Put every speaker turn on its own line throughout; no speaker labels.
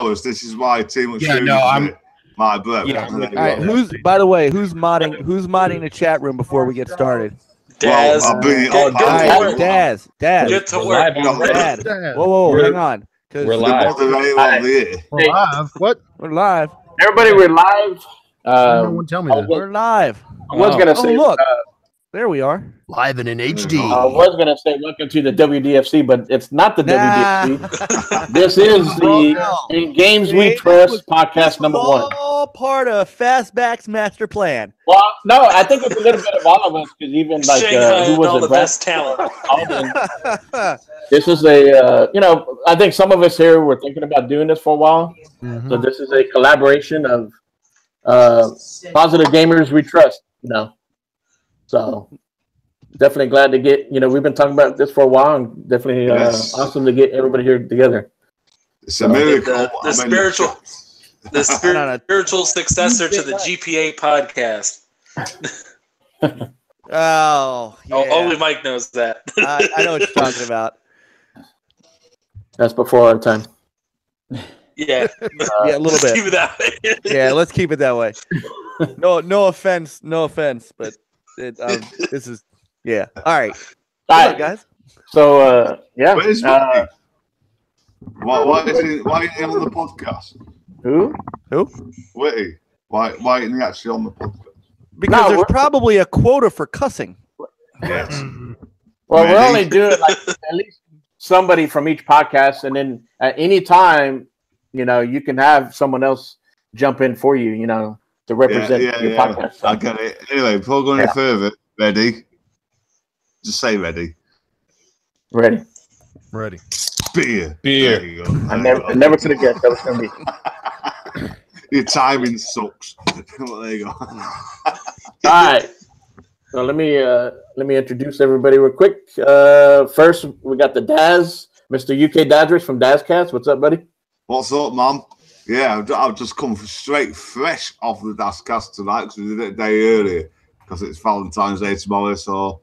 This is why too much.
Yeah, no, I'm
my breath.
Yeah,
All right, by the way, who's modding the chat room before we get started?
Daz,
I'll bring it
get
up.
to work.
Daz.
Get to work.
Dad. Whoa, hang on.
We're live.
We're live. What?
We're live.
Everybody, we're live.
No one tell me that.
We're live.
I was gonna say,
look, there we are.
Live and in HD.
I was gonna say welcome to the W.D.F.C, but it's not the W.D.F.C. This is the In Games We Trust podcast number 1.
All part of Fastback's master plan.
Well, no, I think it's a little bit of all of us because even like who was
all the
it?
best talent.
This is a I think some of us here were thinking about doing this for a while. Mm-hmm. So this is a collaboration of positive gamers we trust. So definitely glad to get, we've been talking about this for a while, and definitely awesome to get everybody here together.
It's a miracle.
The spiritual successor to the GPA podcast.
Oh, yeah.
Only Mike knows that.
I know what you're talking about.
That's before our time.
Yeah.
Yeah, a little bit.
Keep it that way.
Yeah, let's keep it that way. No offense, but this is all right.
All right,
guys.
So
why isn't he on the podcast?
Who?
Witty. Why isn't he actually on the podcast?
Because there's probably a quota for cussing.
Yes.
Well, we're only doing like at least somebody from each podcast, and then at any time, you can have someone else jump in for you, to represent your podcast. So.
I get it. Anyway, before we go any further, ready? Just say ready.
Ready.
Beer.
There you go. I never could have guessed that was going to be.
Your timing sucks. Well, there you go.
All right. So let me introduce everybody real quick. First, we got the Daz, Mr. UK Dazers from DazCast. What's up, buddy?
What's up, man? Yeah, I've just come straight fresh off the DazCast tonight because we did it a day earlier because it's Valentine's Day tomorrow. So,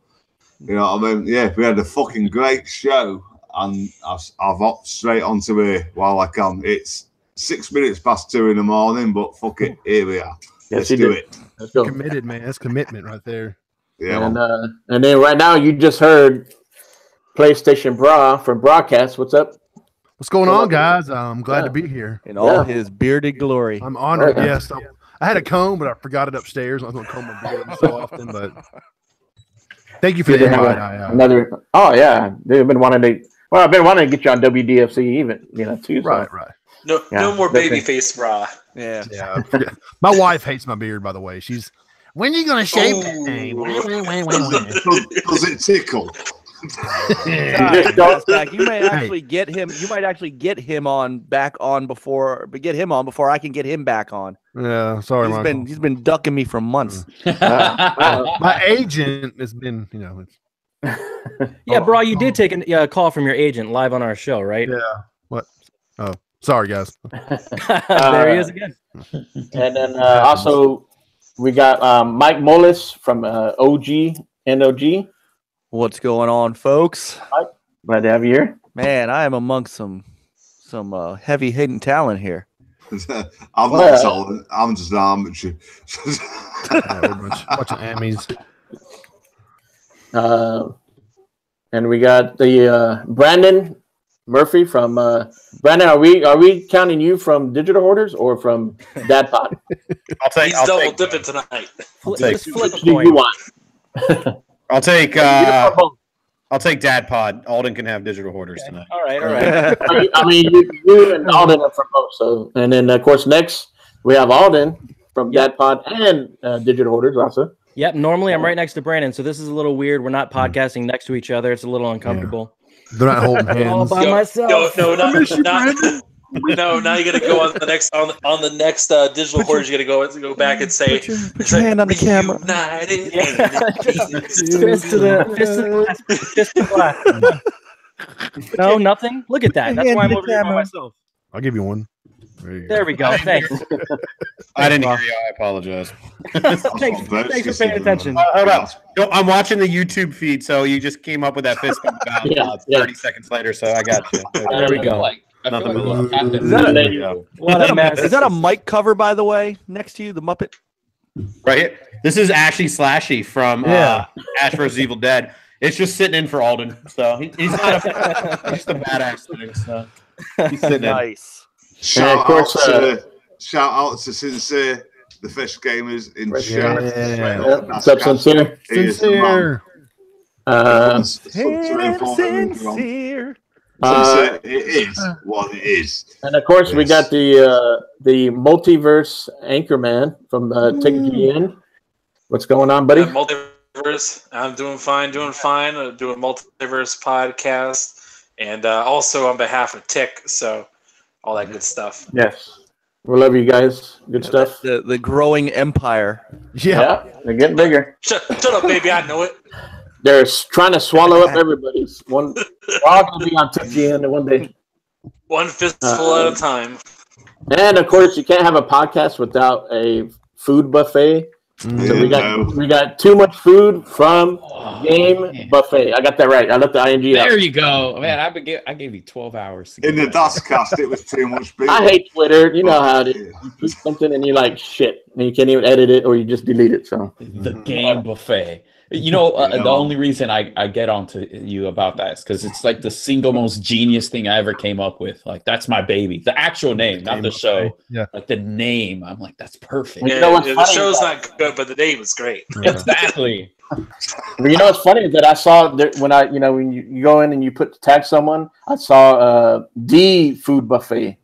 you know what I mean? Yeah, we had a fucking great show, and I've hopped straight onto here while I can. It's 6 minutes past 2 in the morning, but fuck it, here we are. Let's do it.
Let's go.
Committed, man. That's commitment right there.
Yeah.
And then right now you just heard PlayStation Bra from BRAHcast. What's up?
What's going on, guys? I'm glad to be here.
In all his bearded glory.
I'm honored. Yes. I had a comb, but I forgot it upstairs. I was going to comb my beard so often, but thank you for the invite. They've been wanting to. Well, I've been wanting to get you on W.D.F.C. even, too. So. Right.
No more baby face bra.
Yeah.
My wife hates my beard, by the way. She's, when are you going to shave that thing?
Does it tickle?
You might actually get him. You might actually get him back on before I can get him back on.
Yeah, sorry,
he's been ducking me for months.
My agent has been,
Yeah, bro, you did take a call from your agent live on our show, right?
Yeah. What? Oh, sorry, guys.
There he is again.
And then also we got Mike Mollis from NOG.
What's going on, folks?
Glad to have you here.
Man, I am amongst some heavy hitting talent here.
I'm not talent. I'm just an amateur.
A bunch of Emmys.
And we got the Brandon Murphy from Brandon. Are we counting you from Digital Hoarders or from DadPod?
He's double dipping tonight.
Flip a
Who
coin.
you want?
I'll take DadPod. Alden can have Digital Hoarders tonight.
All right.
I mean, you and Alden are from both. So, and then of course next we have Alden from DadPod and Digital Hoarders also.
Yep. Normally I'm right next to Brandon, so this is a little weird. We're not podcasting next to each other. It's a little uncomfortable.
Yeah. They're not holding hands.
All by myself.
No, now you got to go on the next Digital Hoarders. You got to go back and say,
put your hand on the camera.
Fist to the glass. No, nothing. Look at that. That's why I'm over here by myself.
I'll give you one.
There we go. Thanks.
I didn't hear you. I apologize.
Thanks for paying attention.
Hold on. No, I'm watching the YouTube feed, so you just came up with that fist bump about 30 seconds later, so I got you.
There we go.
I feel
Nothing
like
but
this happened.
Is that a-
Then
Yeah.
What a mess.
Is that a mic cover, by the way, next to you, the Muppet?
Right here. This is Ashy Slashy from
Yeah.
Ash vs. Evil Dead. It's just sitting in for Alden. So he's not a he's the badass thing. So he's sitting in.
Nice.
Shout
of course,
out to Sincere, the Fish Gamers in chat.
Yeah.
What's up, Sincere?
He is the man.
Sincere.
Sincere, it is what it is.
And of course, we got the Multiverse Anchorman from TechGN. What's going on, buddy?
Multiverse. I'm doing fine. Doing Multiverse Podcast, and also on behalf of Tick. So all that good stuff.
Yes, we love you guys. Good stuff.
The growing empire.
Yeah.
They're getting bigger.
Shut up, baby. I know it.
They're trying to swallow up everybody's. We're all going to be on TechGN one day.
One fistful at a time.
And of course, you can't have a podcast without a food buffet. So we got too much food from Game Buffet. I got that right. I left the ing out.
There you go, man. I gave you 12 hours. To
In the DazCast, it was too much beef.
I hate Twitter. You know how it is. You put something and you're like, shit. And you can't even edit it or you just delete it. So
The Game Buffet. You know, the only reason I get onto you about that is because it's like the single most genius thing I ever came up with. Like, that's my baby. The actual name, not the show.
Yeah.
Like, the name. I'm like, that's perfect.
You know what's
the
funny
show's
about-
not good, but the name is great.
Exactly.
But you know what's funny is that I saw that when you go in and you tag someone, I saw the food buffet.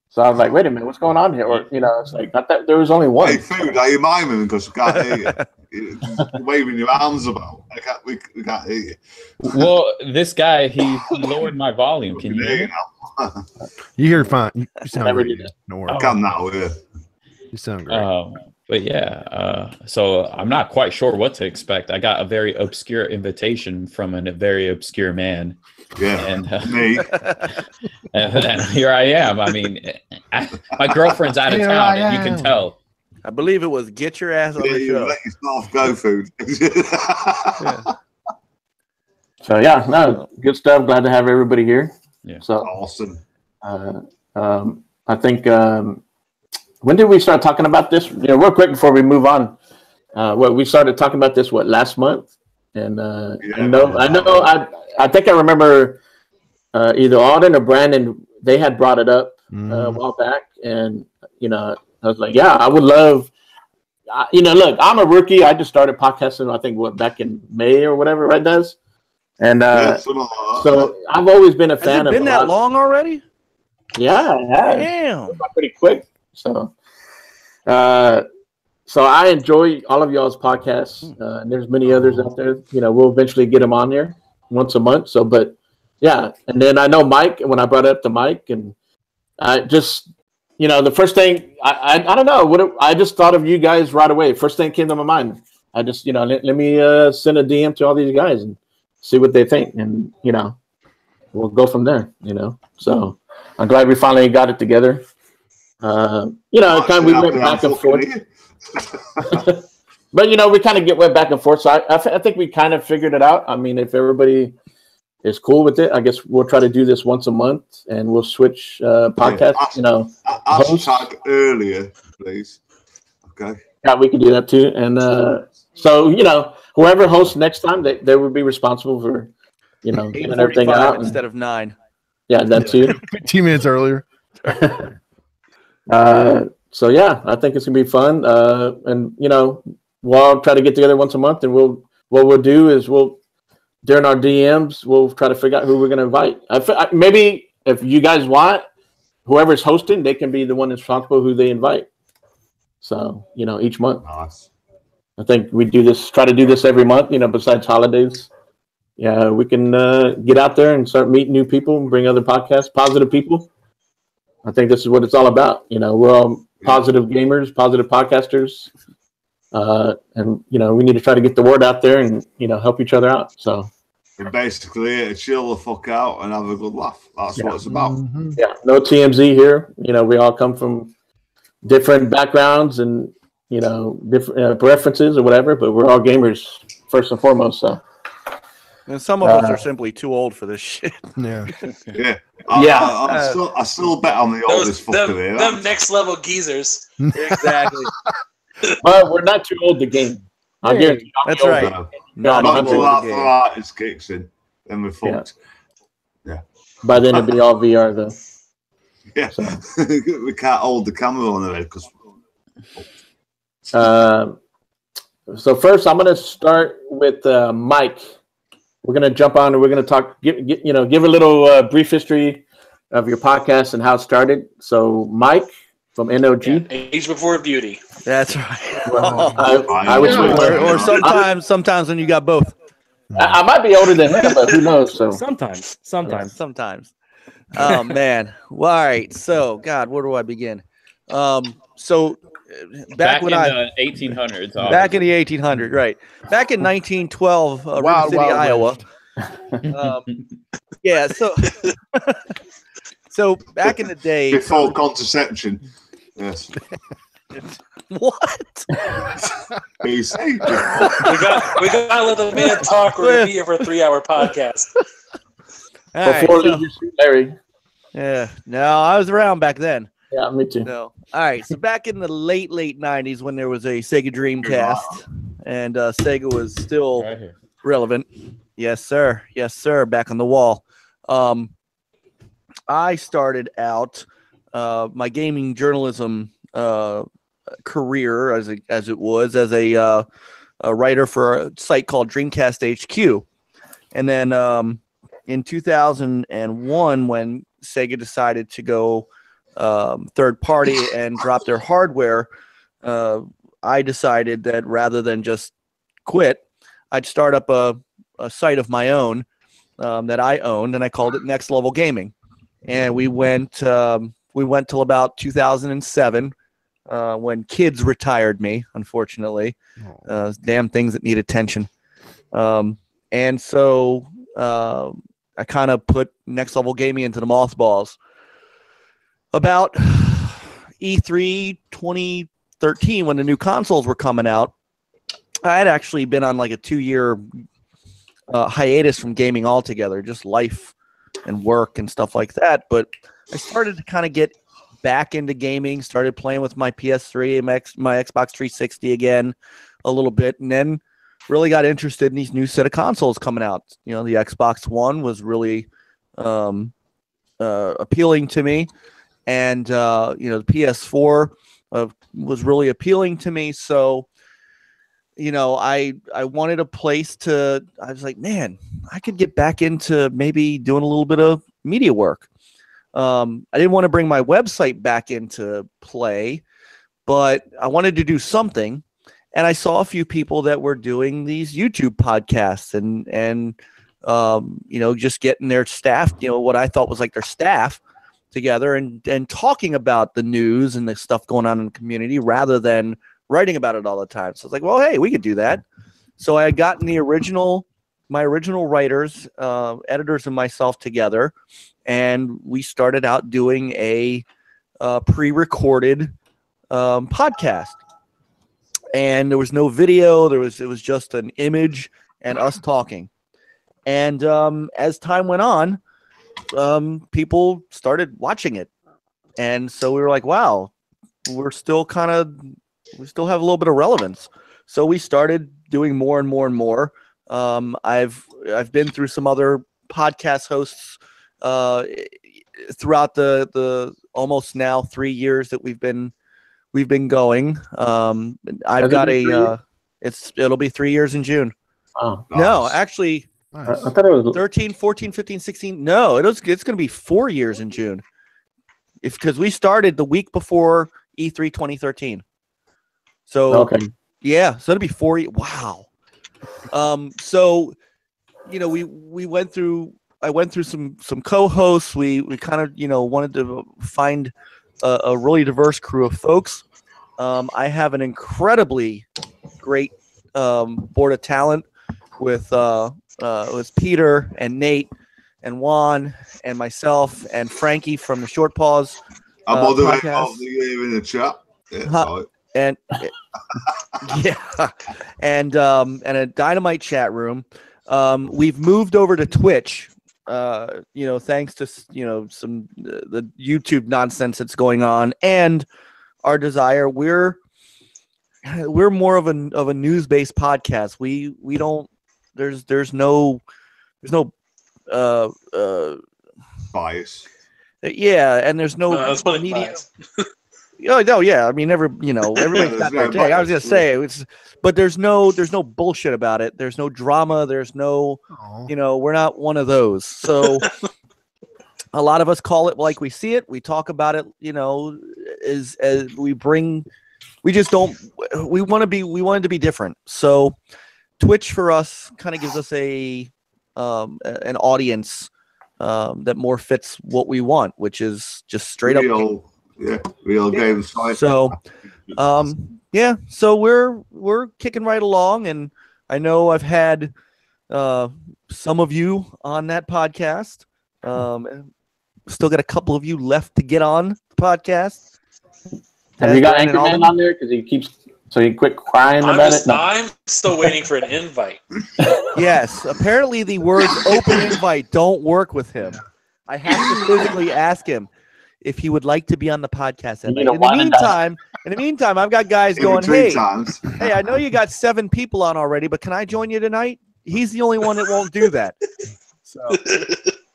So I was like, wait a minute, what's going on here? Or it's like I thought there was only one.
Hey, food, are you miming because we can't hear you? You're waving your arms about. We can't hear you.
Well, this guy, he lowered my volume. Can you hear me?
You hear fine. You sound
Never
great.
did that.
Don't worry.
I can now, yeah.
You sound great.
But yeah, so I'm not quite sure what to expect. I got a very obscure invitation from a very obscure man.
Yeah,
and
me.
and here I am. I mean, my girlfriend's out of town, and you can tell.
I believe it was get your ass on the
You
show.
let yourself go, food.
So yeah, no, good stuff. Glad to have everybody here.
Yeah.
So
Awesome.
I think when did we start talking about this? Real quick before we move on. We started talking about this last month, and I think I remember either Alden or Brandon. They had brought it up a while back, and I was like, yeah, I would love. Look, I'm a rookie. I just started podcasting. I think back in May or whatever, right, Daz? And so I've always been a fan
Has it been that long already?
Yeah,
Damn.
pretty quick. So, so I enjoy all of y'all's podcasts. And there's many others out there. We'll eventually get them on here once a month. So, but yeah, and then I know Mike. When I brought it up to Mike, and I just, the first thing I don't know I just thought of you guys right away. First thing came to my mind. I just let me send a DM to all these guys and see what they think, and we'll go from there. So I'm glad we finally got it together. We went back and forth. But we kind of went back and forth. So I think we kind of figured it out. I mean, if everybody is cool with it, I guess we'll try to do this once a month, and we'll switch podcasts.
Hashtag earlier, please. Okay.
Yeah, we can do that too. And so whoever hosts next time, they would be responsible for getting everything out
instead of 9.
Yeah, that too.
2 minutes earlier.
So yeah, I think it's gonna be fun. And we'll all try to get together once a month, and what we'll do is during our DMs we'll try to figure out who we're gonna invite. Maybe if you guys want, whoever's hosting, they can be the one responsible who they invite. So each month.
Nice.
I think we try to do this every month. Besides holidays. Yeah, we can get out there and start meeting new people and bring other podcasts, positive people. I think this is what it's all about. We're all positive gamers, positive podcasters. And, we need to try to get the word out there and, help each other out. So
You're basically chill the fuck out and have a good laugh. That's what it's about.
Yeah, no TMZ here. We all come from different backgrounds and, different preferences or whatever, but we're all gamers first and foremost. So
And some of us are simply too old for this shit.
Yeah.
Yeah. I still bet I'm the oldest fucker here.
Them next level geezers.
Exactly.
But we're not too old to game. I guarantee.
That's right.
Not
Not
until
too old to game.
arthritis kicks in. Then we're fucked. Yeah.
By then it'll be all VR though.
Yeah. We can't hold the camera on the head because.
So first, I'm going to start with Mike. We're going to jump on and we're going to talk. Give a little brief history of your podcast and how it started. So, Mike from NOG.
Yeah, Age Before Beauty.
That's right.
I would
or sometimes when you got both.
I might be older than him, but who knows? So
Sometimes.
Oh man. Well, all right. So, God, where do I begin? So back when
in the 1800s.
Back in the 1800s, right? Back in 1912, River City, Iowa. Yeah. So back in the day,
before contraception. Yes.
What?
You say?
We gotta let the man talk. We're gonna be here for a 3-hour podcast.
Before Leisure Larry.
Yeah. No, I was around back then.
Yeah, me too.
No. All right. So back in the late 90s, when there was a Sega Dreamcast, and Sega was still relevant. Yes, sir. Yes, sir. Back on the wall. I started out my gaming journalism career as a writer for a site called Dreamcast HQ, and then in 2001, when Sega decided to go third party and drop their hardware, I decided that rather than just quit, I'd start up a site of my own that I owned, and I called it Next Level Gaming. And we went till about 2007 when kids retired me, unfortunately. Damn things that need attention. And so I kind of put Next Level Gaming into the mothballs. About E3 2013, when the new consoles were coming out, I had actually been on like a 2-year hiatus from gaming altogether, just life and work and stuff like that. But I started to kind of get back into gaming, started playing with my PS3 and my Xbox 360 again a little bit, and then really got interested in these new set of consoles coming out. You know, the Xbox One was really appealing to me. And, the PS4 was really appealing to me. So, I wanted a place I was like, man, I could get back into maybe doing a little bit of media work. I didn't want to bring my website back into play, but I wanted to do something. And I saw a few people that were doing these YouTube podcasts and just getting their staff, what I thought was like their staff together and talking about the news and the stuff going on in the community rather than writing about it all the time. So I was like, well, hey, we could do that. So I had gotten my original writers, editors, and myself together, and we started out doing a pre-recorded podcast. And there was no video. It was just an image and us talking. And as time went on, people started watching it, and so we were like, wow, we still have a little bit of relevance. So we started doing more and more and more. I've been through some other podcast hosts throughout the almost now 3 years that we've been going. I've got it'll be 3 years in June.
Oh,
no, actually.
Nice. I thought it was
13, 14, 15, 16. No, it's going to be 4 years in June. Because we started the week before E3 2013. So,
okay.
Yeah, so it'll be 4 years. Wow. So, we went through, I went through some co-hosts. We kind of, wanted to find a really diverse crew of folks. I have an incredibly great board of talent with Peter and Nate and Juan and myself and Frankie from the Short Pause.
I'm moderating you in the chat. Yeah,
and yeah, and a Dynamite chat room. We've moved over to Twitch. Thanks to some the YouTube nonsense that's going on, and our desire. We're more of a news-based podcast. We don't. There's no
bias.
Yeah, and there's no media. Oh no, yeah. I mean, everybody's got their take. I was gonna say but there's no bullshit about it. There's no drama. There's no, we're not one of those. So a lot of us call it like we see it. We talk about it, as we bring. We just don't. We want it to be different. So Twitch for us kind of gives us an audience that more fits what we want, which is just straight up.
Real games.
So, so we're kicking right along, and I know I've had some of you on that podcast. Still got a couple of you left to get on the podcast.
Have you got Anchorman on there? Because he keeps he quit crying about it.
I'm still waiting for an invite.
Yes, apparently the words "open invite" don't work with him. I have to physically ask him if he would like to be on the podcast. In the meantime, I've got guys going, hey, I know you got 7 people on already, but can I join you tonight? He's the only one that won't do that.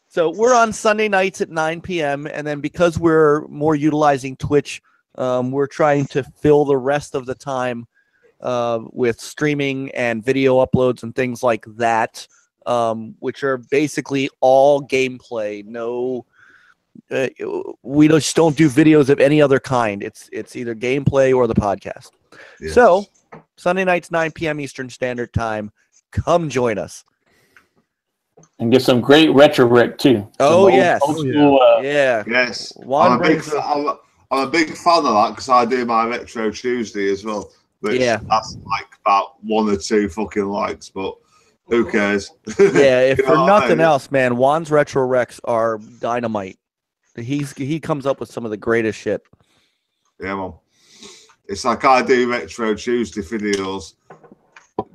So we're on Sunday nights at 9 p.m. And then because we're more utilizing Twitch, we're trying to fill the rest of the time with streaming and video uploads and things like that, which are basically all gameplay. No. We just don't do videos of any other kind. It's either gameplay or the podcast. Yes. So Sunday nights, 9 p.m. Eastern Standard Time. Come join us
and get some great retro rec too.
Oh yes,
yes. I'm a big fan of that because I do my Retro Tuesday as well. Which that's like about 1 or 2 fucking likes, but who cares?
Yeah, if for nothing else, man, Juan's retro recs are dynamite. He comes up with some of the greatest shit.
Yeah, man. It's like I do Retro Tuesday videos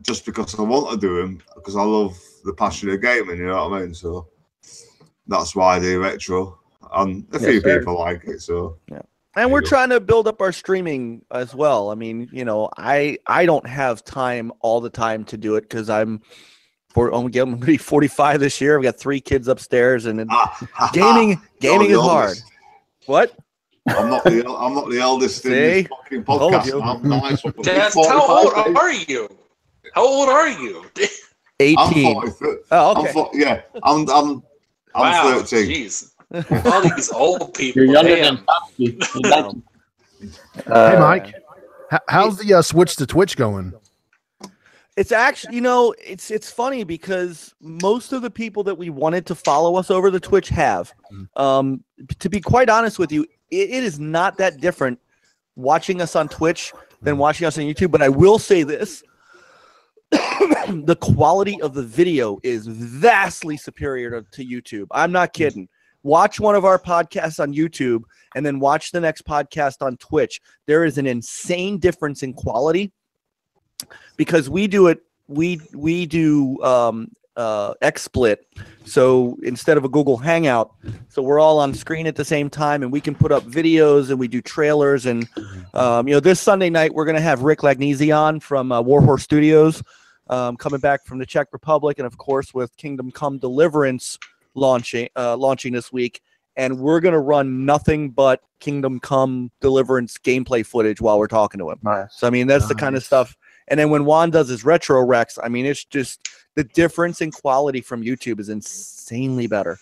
just because I want to do them, because I love the passion of gaming, you know what I mean? So that's why I do retro. And a few people like it, so
yeah. And we're trying to build up our streaming as well. I mean, I don't have time all the time to do it because I'm going to be 45 this year. I've got 3 kids upstairs, and gaming is hard. What?
I'm not the eldest in this fucking podcast.
Dad, how old are you? How old are you?
18.
I'm 40.
Oh, okay.
I'm 13.
Jeez. All these old people.
You're younger than Poppy.
Hey, Mike. How's the switch to Twitch going?
It's actually, it's funny because most of the people that we wanted to follow us over the Twitch have. To be quite honest with you, it is not that different watching us on Twitch than watching us on YouTube. But I will say this. The quality of the video is vastly superior to YouTube. I'm not kidding. Watch one of our podcasts on YouTube and then watch the next podcast on Twitch. There is an insane difference in quality because we do it. We do XSplit. So instead of a Google Hangout, so we're all on screen at the same time, and we can put up videos and we do trailers. And this Sunday night we're going to have Rick Lagnese on from Warhorse Studios, coming back from the Czech Republic, and of course with Kingdom Come Deliverance launching this week, and we're gonna run nothing but Kingdom Come Deliverance gameplay footage while we're talking to him.
Nice.
So I mean, that's the kind of stuff. And then when Juan does his retro recs, I mean, it's just the difference in quality from YouTube is insanely better.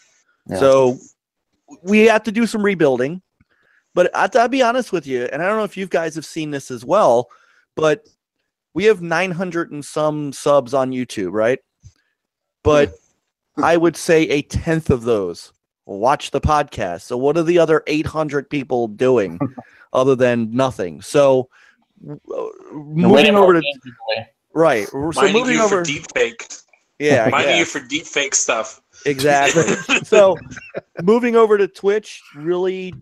Yeah. So we have to do some rebuilding, but I'll be honest with you, and I don't know if you guys have seen this as well, but we have 900 and some subs on YouTube, right? But I would say 1/10 of those watch the podcast. So what are the other 800 people doing other than nothing? So moving over to right. So moving over
for deep fake.
Yeah,
reminding you for deep fake stuff.
Exactly. So moving over to Twitch really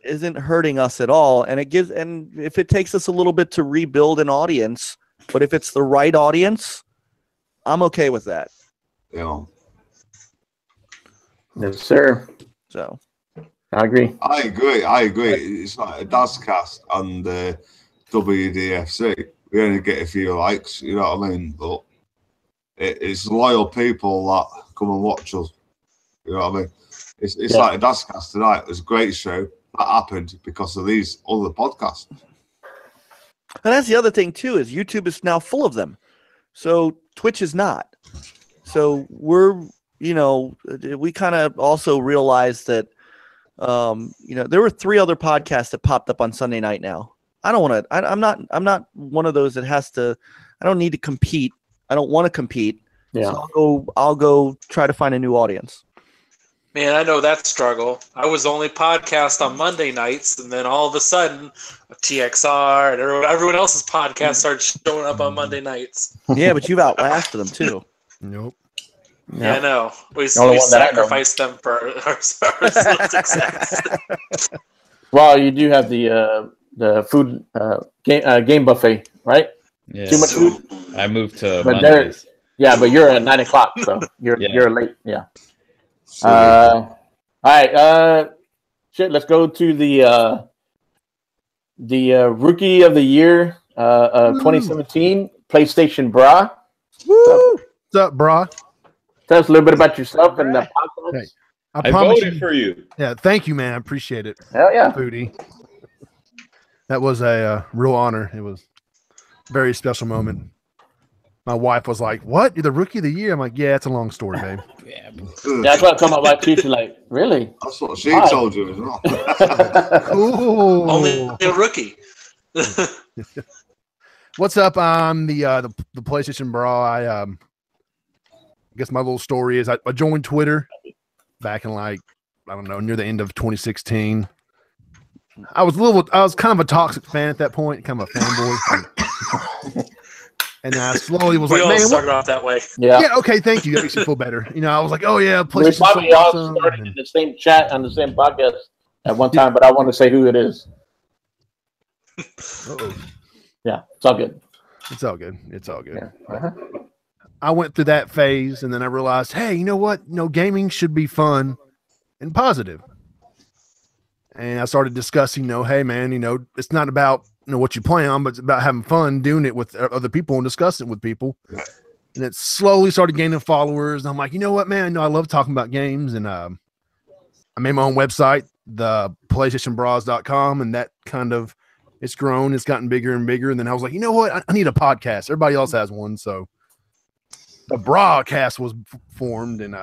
isn't hurting us at all, and if it takes us a little bit to rebuild an audience, but if it's the right audience, I'm okay with that.
Yeah.
Yes, sir.
So
I agree.
I agree. It's like a DazCast and W.D.F.C. We only get a few likes, you know what I mean? But it's loyal people that come and watch us. You know what I mean? It's like a DazCast tonight. It was a great show. That happened because of these other podcasts.
And that's the other thing too, is YouTube is now full of them. So Twitch is not. So we're, we kind of also realized that, there were 3 other podcasts that popped up on Sunday night now. I don't want to, I'm not one of those that has to, I don't need to compete. I don't want to compete.
Yeah.
So I'll go try to find a new audience.
Man, I know that struggle. I was only podcast on Monday nights, and then all of a sudden, TXR and everyone else's podcast started showing up on Monday nights.
Yeah, but you've outlasted them too.
Nope.
Yeah, I know. We sacrificed them for our success.
Well, you do have the food game buffet, right?
Yeah.
Too much food.
I moved to
But
Mondays.
yeah, but you're at 9 o'clock, so you're late. Yeah. All right. Let's go to the Rookie of the Year 2017 PlayStation Bra.
Woo!
What's up, bra?
Tell us a little bit about yourself and the podcast.
Hey,
I
promise
voted for you.
Yeah, thank you, man. I appreciate it.
Hell yeah.
Foodie. That was a real honor. It was a very special moment. My wife was like, "What? You're the Rookie of the Year?" I'm like, "Yeah, it's a long story, babe."
Yeah, that's what I told my wife too. She's like, "Really?"
That's what she told you as well.
Ooh.
Only a rookie.
What's up? I'm the PlayStation Bra. I guess my little story is I joined Twitter back in near the end of 2016. I was kind of a toxic fan at that point, kind of a fanboy. And I slowly was
we
like,
all
man,
started off that way.
Yeah.
Yeah, okay, thank you. That makes me feel better. I was like, oh yeah,
We
PlayStation's
probably
so
all
awesome.
started in the same chat on the same podcast at one time, but I want to say who it is.
Uh-oh.
Yeah, it's all good.
It's all good. It's all good.
Yeah. Uh-huh.
I went through that phase, and then I realized, hey, you know what? Gaming should be fun and positive. And I started discussing, hey, man, it's not about what you play on, but it's about having fun doing it with other people and discussing it with people. And it slowly started gaining followers. And I'm like, you know what, man? I love talking about games. And I made my own website, the PlayStationBras.com, and that kind of it's grown. It's gotten bigger and bigger. And then I was like, you know what? I need a podcast. Everybody else has one, so the BRAHcast was formed, and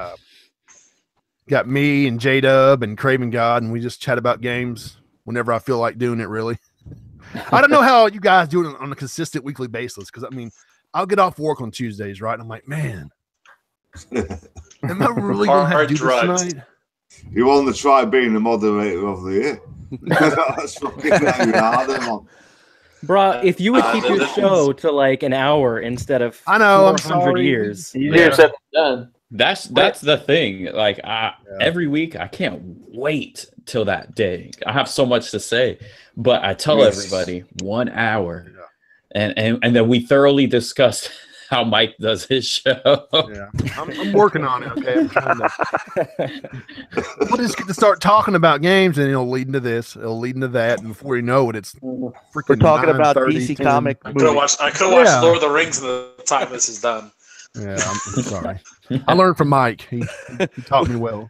got me and J-Dub and Craven God, and we just chat about games whenever I feel like doing it, really. I don't know how you guys do it on a consistent weekly basis, because, I'll get off work on Tuesdays, right? And I'm like, man, am I really going to have to do this tonight?
You want to try being the moderator of the year? That's fucking hard, man.
Bro, if you would keep your show to like an hour instead of
I know, I'm
400
sorry.
years.
Easier said than done.
That's the thing. Like every week, I can't wait till that day. I have so much to say, but I tell everybody 1 hour, and then we thoroughly discussed how Mike does his show.
Yeah, I'm working on it. Okay, I'm trying to. We'll just get to start talking about games, and it'll lead into this. It'll lead into that, and before you know it, it's freaking.
We're talking about
9:30,
DC
10.
comic
I could have
movies.
watched Lord of the Rings in the time this is done.
Yeah, I'm sorry. I learned from Mike. He taught me well.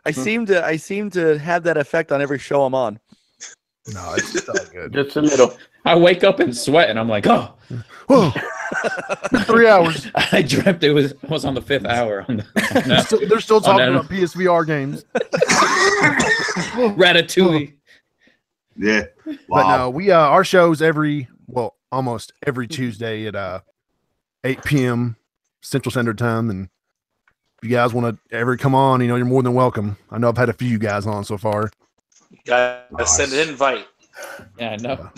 I seem to have that effect on every show I'm on.
No, it's all good.
Just a little.
I wake up and sweat, and I'm like, oh.
Whoa. 3 hours.
I dreamt it was on the 5th hour.
They're still talking about PSVR games.
Ratatouille.
Yeah.
But
Wow.
no, we our shows almost every Tuesday at 8 p.m. Central Standard Time, and if you guys want to ever come on, you're more than welcome. I know I've had a few guys on so far.
You gotta send an invite.
Yeah, I know.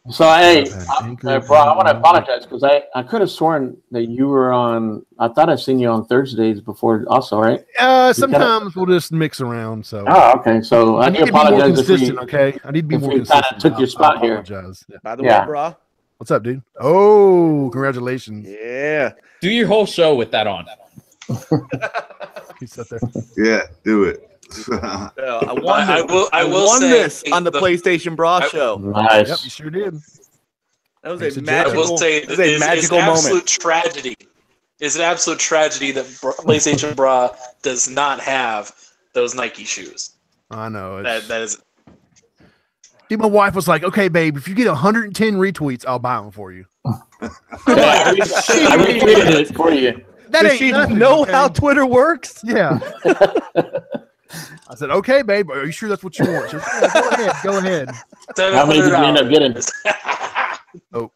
So, hey,
Anchor,
bro, I want to apologize because I could have sworn that you were on. I thought I'd seen you on Thursdays before, also, right?
Sometimes we'll just mix around. So.
Oh, okay. So I
need
do
to be more
apologize if
consistent.
you,
Okay, I need to be
if
more
you
consistent.
kinda took your spot here.
Apologize. Yeah.
By the
Yeah.
way, bro,
What's up, dude? Oh, congratulations.
Yeah.
Do your whole show with that on.
He sat there.
Yeah, do it.
I won
I will
won
say
this on the PlayStation Bra show.
Nice.
Yep, you sure did.
That was
Thanks
a
to Jay.
I
magical,
will say
it was a magical
it's an
moment.
absolute tragedy. It's an absolute tragedy that PlayStation Bra does not have those Nike shoes.
I know.
That is.
Dude, my wife was like, "Okay, babe, if you get 110 retweets, I'll buy them for you."
I retweeted it for you.
That
Does
ain't
she
nothing,
know
okay?
how Twitter works?
Yeah. I said, "Okay, babe, are you sure that's what you want?" She was, "Yeah, go ahead.
How many did you end up getting?
Oh.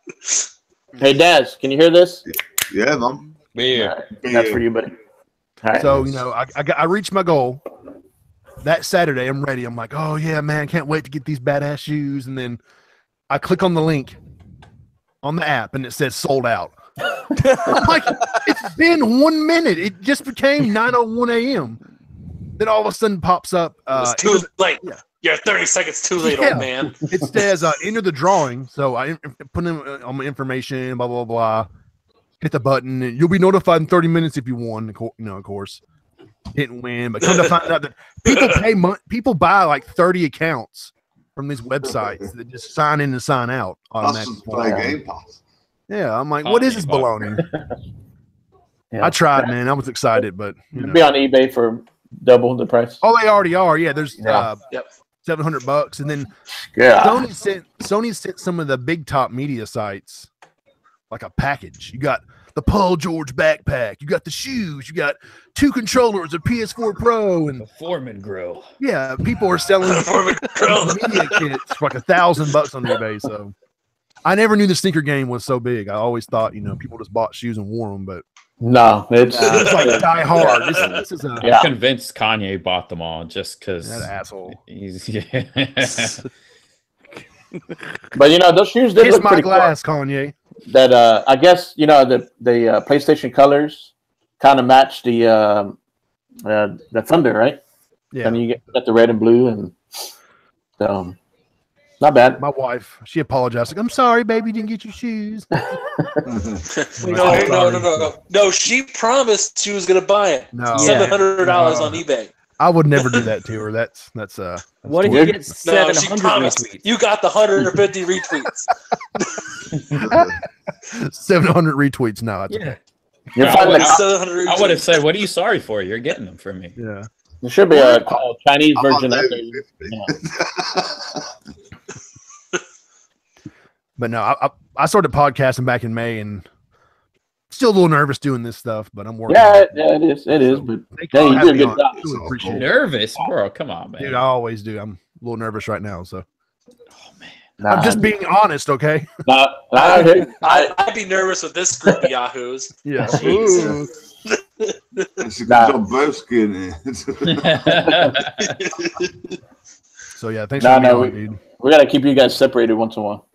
Hey, Daz, can you hear this?
Yeah, man.
Yeah.
All right, that's for you, buddy. All right.
So, you know, I reached my goal. That Saturday, I'm ready. I'm like, oh, yeah, man, can't wait to get these badass shoes. And then I click on the link on the app, and it says sold out. I'm like, it's been 1 minute. It just became 9:01 a.m. Then all of a sudden pops up.
It's too late.
Yeah.
You're 30 seconds too late,
Yeah.
old man.
It says enter the drawing. So I put in all my information, blah, blah, blah. Hit the button. And you'll be notified in 30 minutes if you won. You know, of course. Didn't win, but come to find out that people pay money. People buy like 30 accounts from these websites that just sign in and sign out
That's
automatically.
just play Game Pass.
Yeah, I'm like, what is this baloney?
Yeah.
I tried, man. I was excited, but you
You'll
know.
be on eBay for double the price.
Oh, they already are. Yeah, there's
Yep.
$700, and then
Yeah.
Sony sent some of the big top media sites like a package. You got the Paul George backpack, you got the shoes, you got 2 controllers, a PS4 Pro, and
The Foreman Grill.
yeah, people are selling media kits for like $1,000 on eBay. So I never knew the sneaker game was so big. I always thought, you know, people just bought shoes and wore them, but
No, it's
it's like die hard. This is a
Yeah.
I'm convinced Kanye bought them all just because
that asshole.
he's
But you know, those shoes did
Kiss
look
my
pretty
glass, Kanye.
cool. That I guess you know the PlayStation colors kind of match the Thunder, right?
Yeah,
And you got the red and blue, and so not bad.
my wife, she apologized. Like, I'm sorry, baby, didn't get your shoes.
No. She promised she was gonna buy it.
No,
$700 on eBay.
I would never do that to her. That's
What if
too-
you get
No, she
700
promised.
retweets?
You got the 150 retweets.
700 retweets now. That's
Yeah.
You're
I
finding
would-
the-
700
I would have said, "What are you sorry for? You're getting them from me."
yeah.
there should be a Chinese version
I'm
out
on
there.
But no, I started podcasting back in May, and still a little nervous doing this stuff. But I'm working. on
Yeah, it is. It is, but
Thank
yeah,
for
you do a
having me
good
on.
job.
I really appreciate it.
Nervous, bro. Come on, man.
Dude, I always do. I'm a little nervous right now, so
Nah,
I'm just being honest, okay?
I'd be nervous with this group of yahoos.
Yeah.
Jeez.
It's a good
Nah.
job Broski in it.
So yeah, thanks for having me on, dude.
we gotta keep you guys separated once in a while.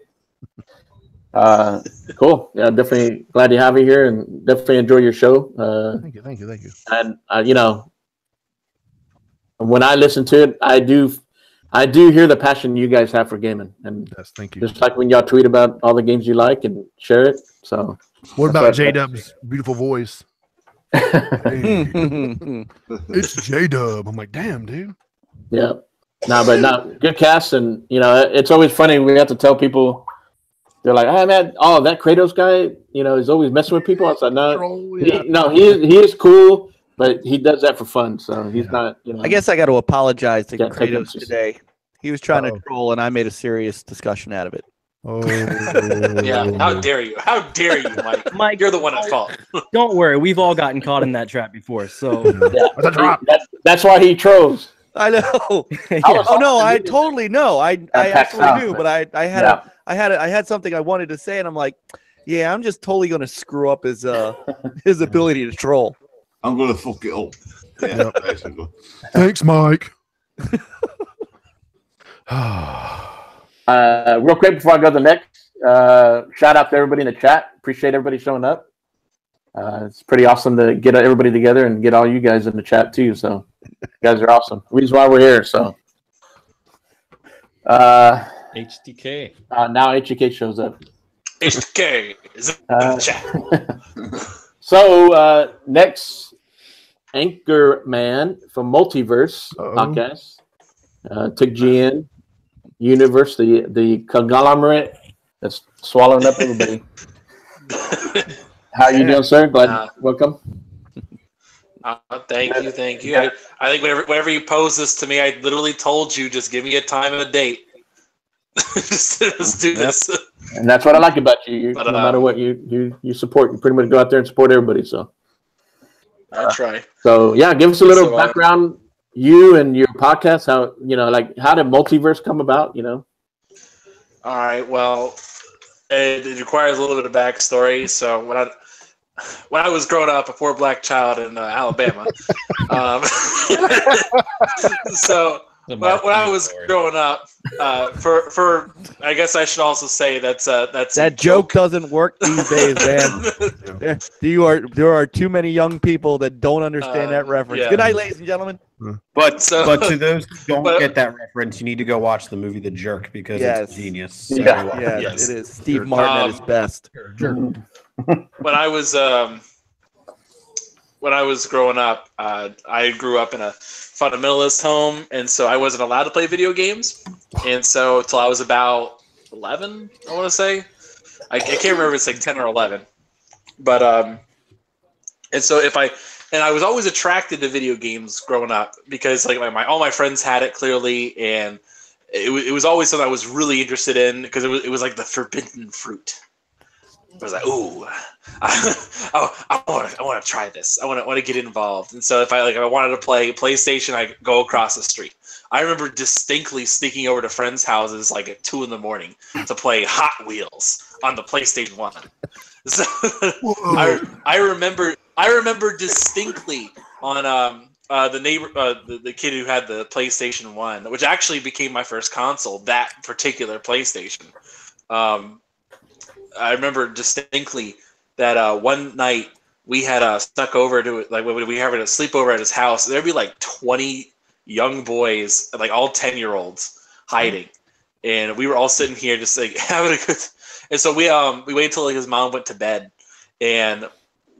Cool. Yeah, definitely glad to have you here, and definitely enjoy your show.
Thank you.
And you know, when I listen to it, I do hear the passion you guys have for gaming, and
Yes, thank you.
just like when y'all tweet about all the games you like and share it. So,
What about
That's
J Dub's beautiful voice? Hey, it's J Dub. I'm like, damn, dude.
yeah, good cast, and you know, it's always funny. We have to tell people. They're like, "Hey man, that Kratos guy, you know, is always messing with people." I said, "No,
Troll, yeah.
he is cool, but he does that for fun. So he's not, you know."
I guess I got to apologize to
Can't take him
Kratos
seriously.
today. He was trying
Uh-oh.
to troll, and I made a serious discussion out of it.
Oh,
Yeah, how dare you? How dare you, Mike?
Mike,
You're the one at fault.
don't worry. We've all gotten caught in that trap before. So
Yeah,
That's a drop.
that's why he trolls.
I know.
yeah.
Oh no, I totally know. I
packs
actually
out,
do,
but-
but I had something I wanted to say, and I'm like, yeah, I'm just totally gonna screw up his ability to troll.
I'm gonna fuck it up. Yeah, basically.
Thanks, Mike.
Real quick before I go to the next, shout out to everybody in the chat. Appreciate everybody showing up. It's pretty awesome to get everybody together and get all you guys in the chat too. So you guys are awesome. Reason why we're here. So
HTK.
now HTK shows up.
HK is in the chat.
So next, Anchor Man from Multiverse Podcast, took GN Universe, the conglomerate that's swallowing up everybody. How are you doing, sir? Glad welcome.
Thank you. I think whenever you posed this to me, I literally told you, just give me a time and a date. just do this.
And that's what I like about you. No matter what you support, you pretty much go out there and support everybody. So
I try.
So yeah, give us a little background, you and your podcast. How how did Multiverse come about?
All right. Well, it requires a little bit of backstory. So when I was growing up, a poor black child in Alabama. So when I was growing up, for I guess I should also say that
joke doesn't work these days, man. There are too many young people that don't understand that reference.
Yeah.
Good night, ladies and gentlemen.
But to those who don't get that reference, you need to go watch the movie The Jerk because it's genius. So,
it is Steve Martin at his best.
When I was growing up, I grew up in a fundamentalist home, and so I wasn't allowed to play video games. And so till I was about 11, I want to say, I can't remember if it's like 10 or 11. But and so I was always attracted to video games growing up because like all my friends had it clearly, and it was always something I was really interested in because it was like the forbidden fruit. I was like, ooh, I want to try this. I want to get involved. And so if I wanted to play PlayStation, I go across the street. I remember distinctly sneaking over to friends' houses like at 2 a.m. to play Hot Wheels on the PlayStation 1. So I remember distinctly on the kid who had the PlayStation 1, which actually became my first console, that particular PlayStation. I remember distinctly that one night we had stuck over to when we were having a sleepover at his house. There'd be like 20 young boys, like all 10-year-olds, hiding, and we were all sitting here just like having a good. And so we waited till like his mom went to bed, and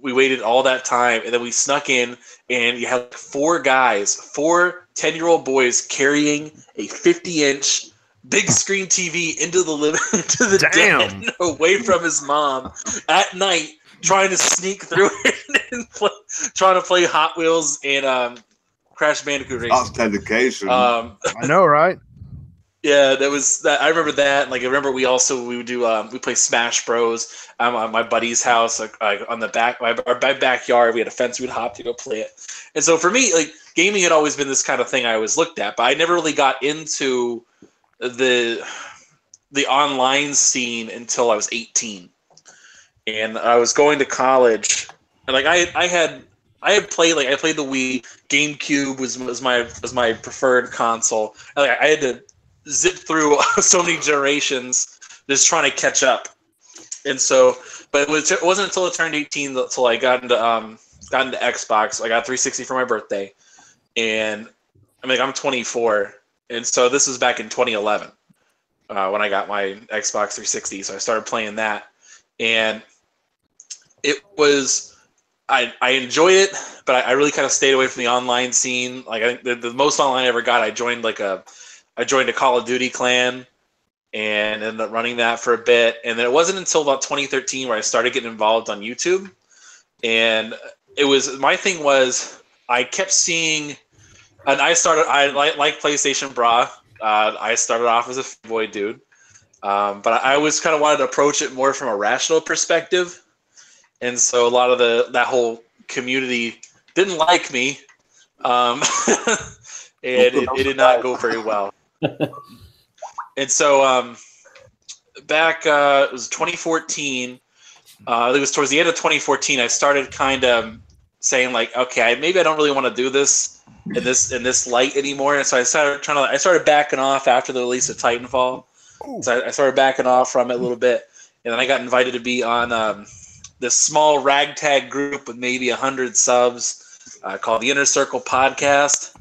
we waited all that time, and then we snuck in, and you had 4 10-year-old boys carrying a 50-inch. Big screen TV into the den away from his mom at night, trying to sneak through it and trying to play Hot Wheels and Crash Bandicoot Racing.
That's dedication.
I know, right?
Yeah, that was that. I remember that. Like I remember we play Smash Bros. On my buddy's house, like on the back my backyard. We had a fence we'd hop to go play it. And so for me, like gaming had always been this kind of thing I always looked at, but I never really got into the online scene until I was 18, and I was going to college, and like I had played I played the Wii. GameCube was my preferred console. And, like I had to zip through so many generations just trying to catch up, and so but it wasn't until I turned 18 until I got into Xbox. I got 360 for my birthday, and I'm 24. And so this was back in 2011 when I got my Xbox 360. So I started playing that, and it was I enjoyed it, but I really kind of stayed away from the online scene. Like I think the most online I ever got, I joined a Call of Duty clan, and ended up running that for a bit. And then it wasn't until about 2013 where I started getting involved on YouTube. And my thing was I kept seeing. And I like PlayStation BRAH. I started off as a fanboy dude. But I always kind of wanted to approach it more from a rational perspective. And so a lot of that whole community didn't like me. And it did not go very well. And so back, it was 2014. It was towards the end of 2014, I started kind of saying like, okay, maybe I don't really want to do this in this light anymore. And so I started backing off after the release of Titanfall. So I started backing off from it a little bit, and then I got invited to be on this small ragtag group with maybe 100 subs called the Inner Circle Podcast.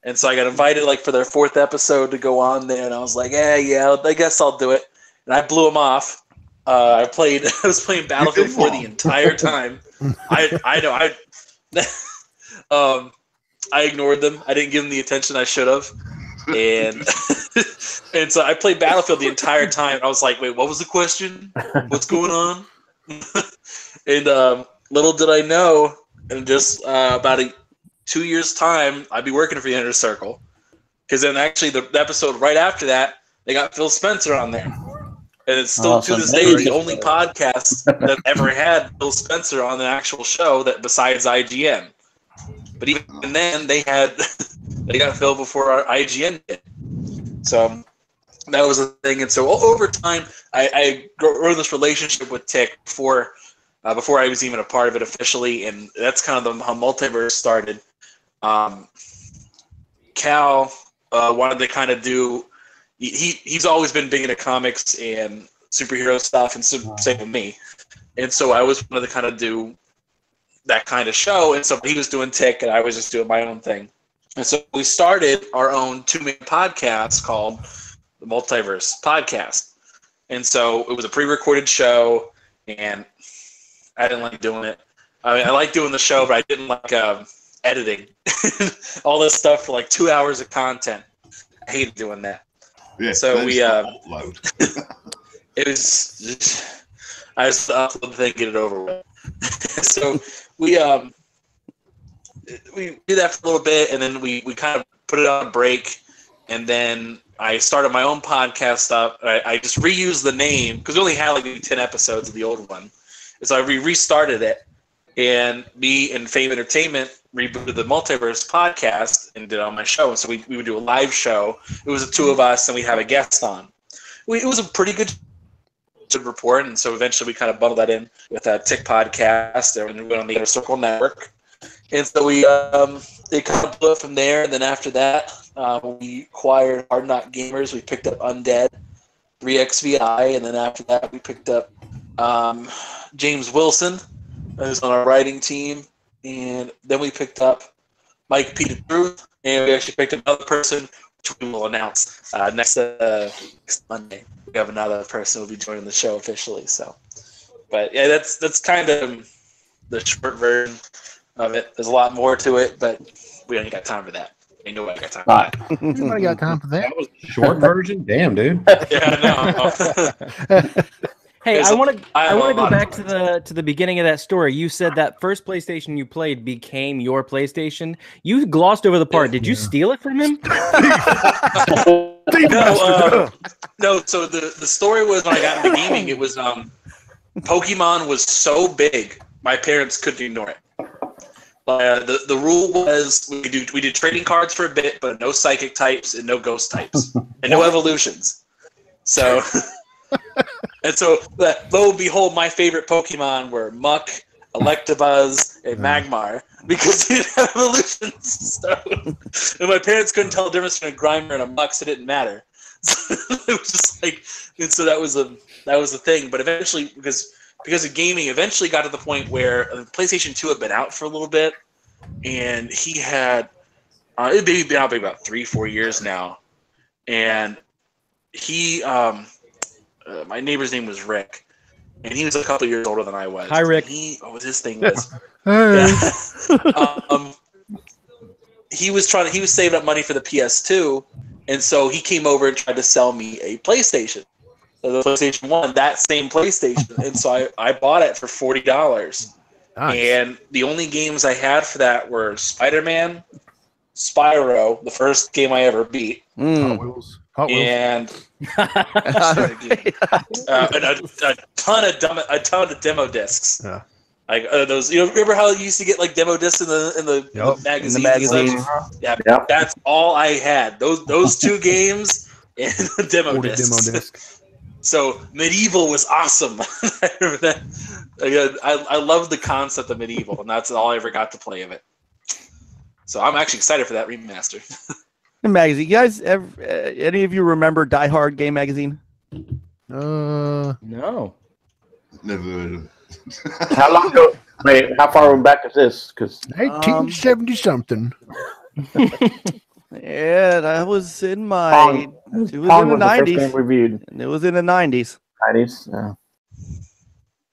And so I got invited like for their 4th episode to go on there, and I was like, yeah, I guess I'll do it. And I blew them off. I was playing Battlefield 4 the entire time. I know. I ignored them. I didn't give them the attention I should have. And and so I played Battlefield the entire time. I was like, wait, what was the question? What's going on? And little did I know, in just about 2 years' time, I'd be working for the Inner Circle. Because then actually the episode right after that, they got Phil Spencer on there. And it's still to this day the only podcast that ever had Phil Spencer on the actual show that besides IGN. But even then, they got Phil before our IGN did. So that was a thing. And so over time, I grew this relationship with Tick before I was even a part of it officially. And that's kind of how Multiverse started. Cal wanted to kind of do. He's always been big into comics and superhero stuff, and same with me. And so I was wanted to kind of do that kind of show, and so he was doing Tick, and I was just doing my own thing. And so we started our own 2-man podcast called the Multiverse Podcast. And so it was a pre-recorded show, and I didn't like doing it. I mean, I liked doing the show, but I didn't like editing all this stuff for like 2 hours of content. I hated doing that.
Yeah,
so we
upload.
it was just, I just upload the thing, get it over with. So we did that for a little bit, and then we kind of put it on a break, and then I started my own podcast up. I just reused the name because we only had like maybe 10 episodes of the old one, and so I restarted it. And me and Fame Entertainment rebooted the Multiverse Podcast and did it on my show. And so we would do a live show. It was the two of us, and we'd have a guest on. It was a pretty good report, and so eventually we kind of bundled that in with a Tick podcast, and we went on the Inner Circle Network. And so they kind of blew it from there. And then after that, we acquired Hard Knock Gamers. We picked up Undead, 3XVI, and then after that we picked up James Wilson, who's on our writing team, and then we picked up Mike P. Truth, and we actually picked up another person, which we will announce next Monday. We have another person who will be joining the show officially. So, but yeah, that's kind of the short version of it. There's a lot more to it, but we don't got time for that. Ain't nobody got time for that.
Nobody got time for that.
That was the short version. Damn, dude.
Yeah, no.
Hey, I want to go back to the beginning of that story. You said that first PlayStation you played became your PlayStation. You glossed over the part. Did you steal it from him?
No. So the story was when I got into gaming, it was Pokemon was so big, my parents couldn't ignore it. The rule was we did trading cards for a bit, but no psychic types and no ghost types and no evolutions. So. And so, lo and behold, my favorite Pokemon were Muck, Electabuzz, and Magmar because they didn't have evolutions. So, and my parents couldn't tell the difference between a Grimer and a Muck, so it didn't matter. So it was just like, and so that was the thing. But eventually, because of gaming, eventually got to the point where PlayStation 2 had been out for a little bit, and he had it'd been out about 3-4 years now, and he my neighbor's name was Rick, and he was a couple years older than I was.
Hi, Rick.
His thing was, he was saving up money for the PS2, and so he came over and tried to sell me a PlayStation, so the PlayStation 1, that same PlayStation, and so I bought it for $40. Nice. And the only games I had for that were Spider-Man, Spyro, the first game I ever beat,
Hot Wheels.
And a ton of demo discs. Yeah. Like those, remember how you used to get like demo discs in the magazine?
In the magazine.
Yeah, that's all I had. Those two games and the demo discs. So Medieval was awesome. I remember that. I love the concept of Medieval, and that's all I ever got to play of it. So I'm actually excited for that remaster.
Magazine. You guys, any of you remember Die Hard game magazine?
No.
Never heard of it.
How long ago? Wait, how far back is this? Because
1870 something.
Yeah, that was in my. It was in the 90s.
Reviewed.
It was in the 90s.
90s. Yeah.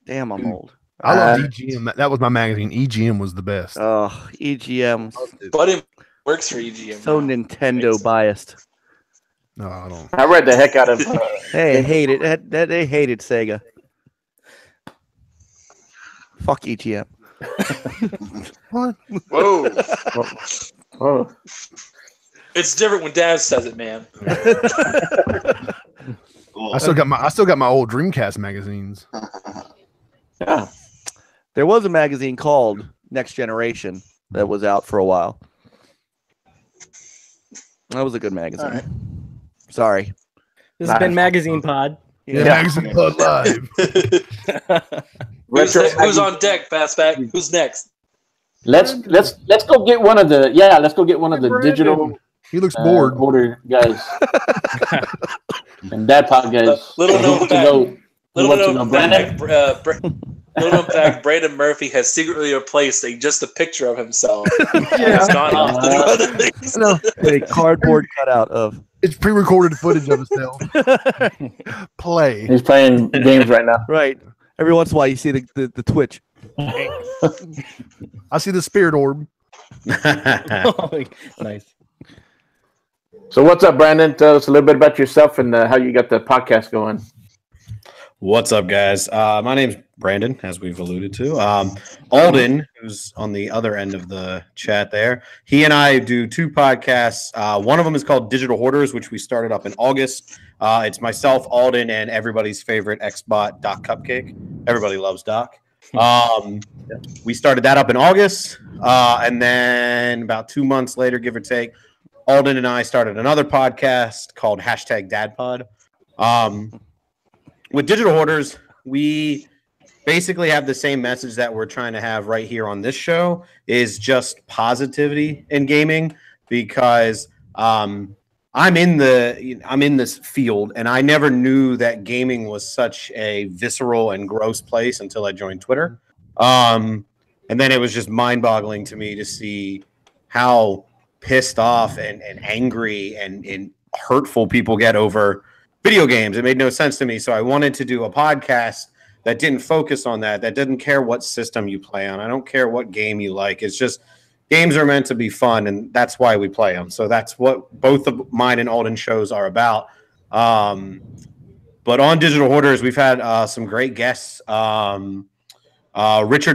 Damn, I'm old.
I love EGM. That was my magazine. EGM was the best.
Oh, EGM.
But it works for EGM.
So Nintendo biased.
No, I don't.
I read the heck out of.
They hated they hated Sega. Fuck EGM.
What?
Whoa.
Oh.
It's different when Dad says it, man.
I still got my old Dreamcast magazines.
Yeah.
There was a magazine called Next Generation that was out for a while. That was a good magazine.
Right.
Sorry.
This has been Magazine Pod.
Yeah, Magazine Pod Live.
Who's on deck, Fastback? Who's next?
Let's go get one of the digital.
He looks bored.
Older guys and DadPod guys.
Little known fact, Brandon Murphy has secretly replaced just a picture of himself. It's gone off the things.
No, a cardboard cutout of.
It's pre-recorded footage of himself. Play.
He's playing games right now.
Right. Every once in a while, you see the Twitch.
I see the spirit orb.
Nice.
So what's up, Brandon? Tell us a little bit about yourself and how you got the podcast going.
What's up, guys? My name's Brandon, as we've alluded to. Alden, who's on the other end of the chat there, he and I do two podcasts. One of them is called Digital Hoarders, which we started up in August. It's myself, Alden, and everybody's favorite Xbot, Doc Cupcake. Everybody loves Doc. We started that up in August, and then about 2 months later, give or take, Alden and I started another podcast called #DadPod. With Digital Hoarders, we basically have the same message that we're trying to have right here on this show, is just positivity in gaming, because I'm in this field, and I never knew that gaming was such a visceral and gross place until I joined Twitter. And then it was just mind-boggling to me to see how pissed off and angry and hurtful people get over video games. It made no sense to me. So I wanted to do a podcast that didn't focus on that didn't care what system you play on. I don't care what game you like. It's just games are meant to be fun, and that's why we play them. So that's what both of mine and Alden shows are about. But on Digital Hoarders, we've had some great guests. Richard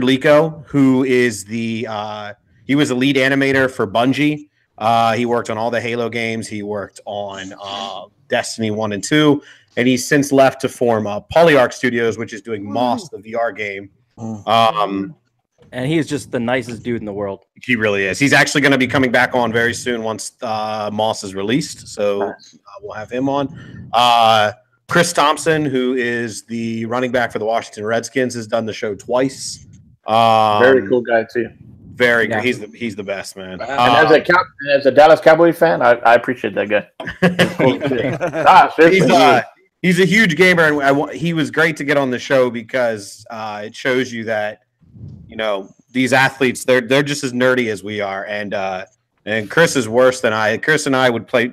Lico, who is he was the lead animator for Bungie. He worked on all the Halo games. He worked on Destiny 1 and 2, and he's since left to form Polyarc Studios, which is doing Moss, the VR game.
And he is just the nicest dude in the world.
He really is. He's actually going to be coming back on very soon once Moss is released, so we'll have him on. Chris Thompson, who is the running back for the Washington Redskins, has done the show twice.
Very cool guy too.
Very good. He's the best, man.
And as a Dallas Cowboy fan, I appreciate that guy.
He's a huge gamer, and he was great to get on the show because it shows you that these athletes they're just as nerdy as we are, and Chris is worse than I. Chris and I would play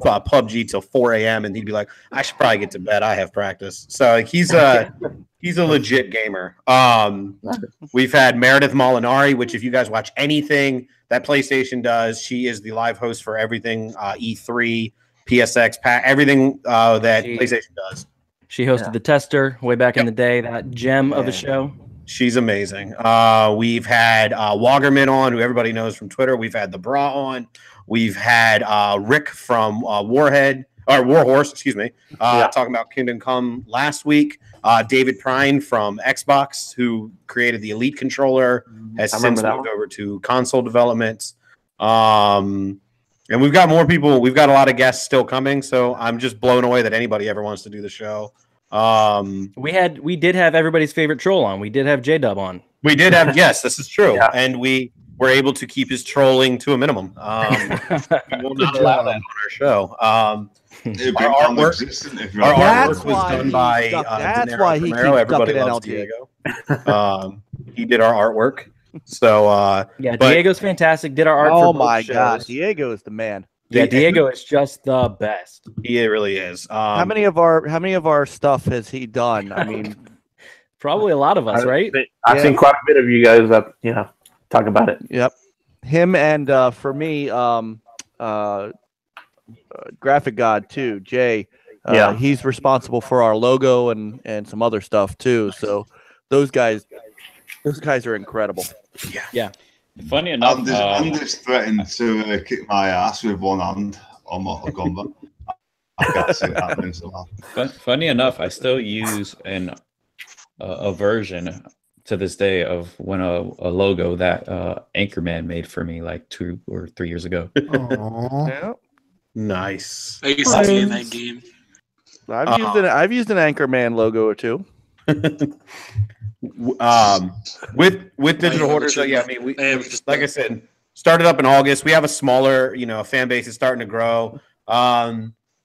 PUBG till 4 a.m. and he'd be like, "I should probably get to bed. I have practice." So he's a legit gamer. We've had Meredith Molinari, which if you guys watch anything that PlayStation does, she is the live host for everything E3, PSX, everything that PlayStation does.
She hosted The Tester way back in the day, that gem of a show.
She's amazing. We've had Wagerman on, who everybody knows from Twitter. We've had the Bra on. We've had Rick from Warhorse, excuse me, talking about Kingdom Come last week. David Prine from Xbox, who created the Elite controller, has since moved over to console development. And we've got more people. We've got a lot of guests still coming, so I'm just blown away that anybody ever wants to do the show.
We did have everybody's favorite troll on. We did have J-Dub on.
We did have, yes, this is true. Yeah. And we were able to keep his trolling to a minimum. We will not allow that on our show. Our artwork was done by
that's why he keeps
everybody loves Diego. He did our artwork. So
Diego's fantastic. Did our art.
Oh my gosh, Diego is the man.
Yeah, Diego is just the best.
He really is.
How many of our stuff has he done? I mean,
Probably a lot of us, right?
I've seen quite a bit of you guys talk about it.
Yep. Him and for me, Graphic God too, Jay. He's responsible for our logo and some other stuff too. So those guys are incredible.
Yeah.
Funny enough,
I'm just threatened to kick my ass with one hand on Mortal Kombat. I can't see it happening somehow.
Funny enough, I still use a version to this day of when a logo that Anchorman made for me like 2 or 3 years ago.
Yeah.
Nice.
I used to be in that game.
I've used an Anchorman logo or two.
With Digital Hoarders, I mean, we like I said, started up in August. We have a smaller, fan base is starting to grow.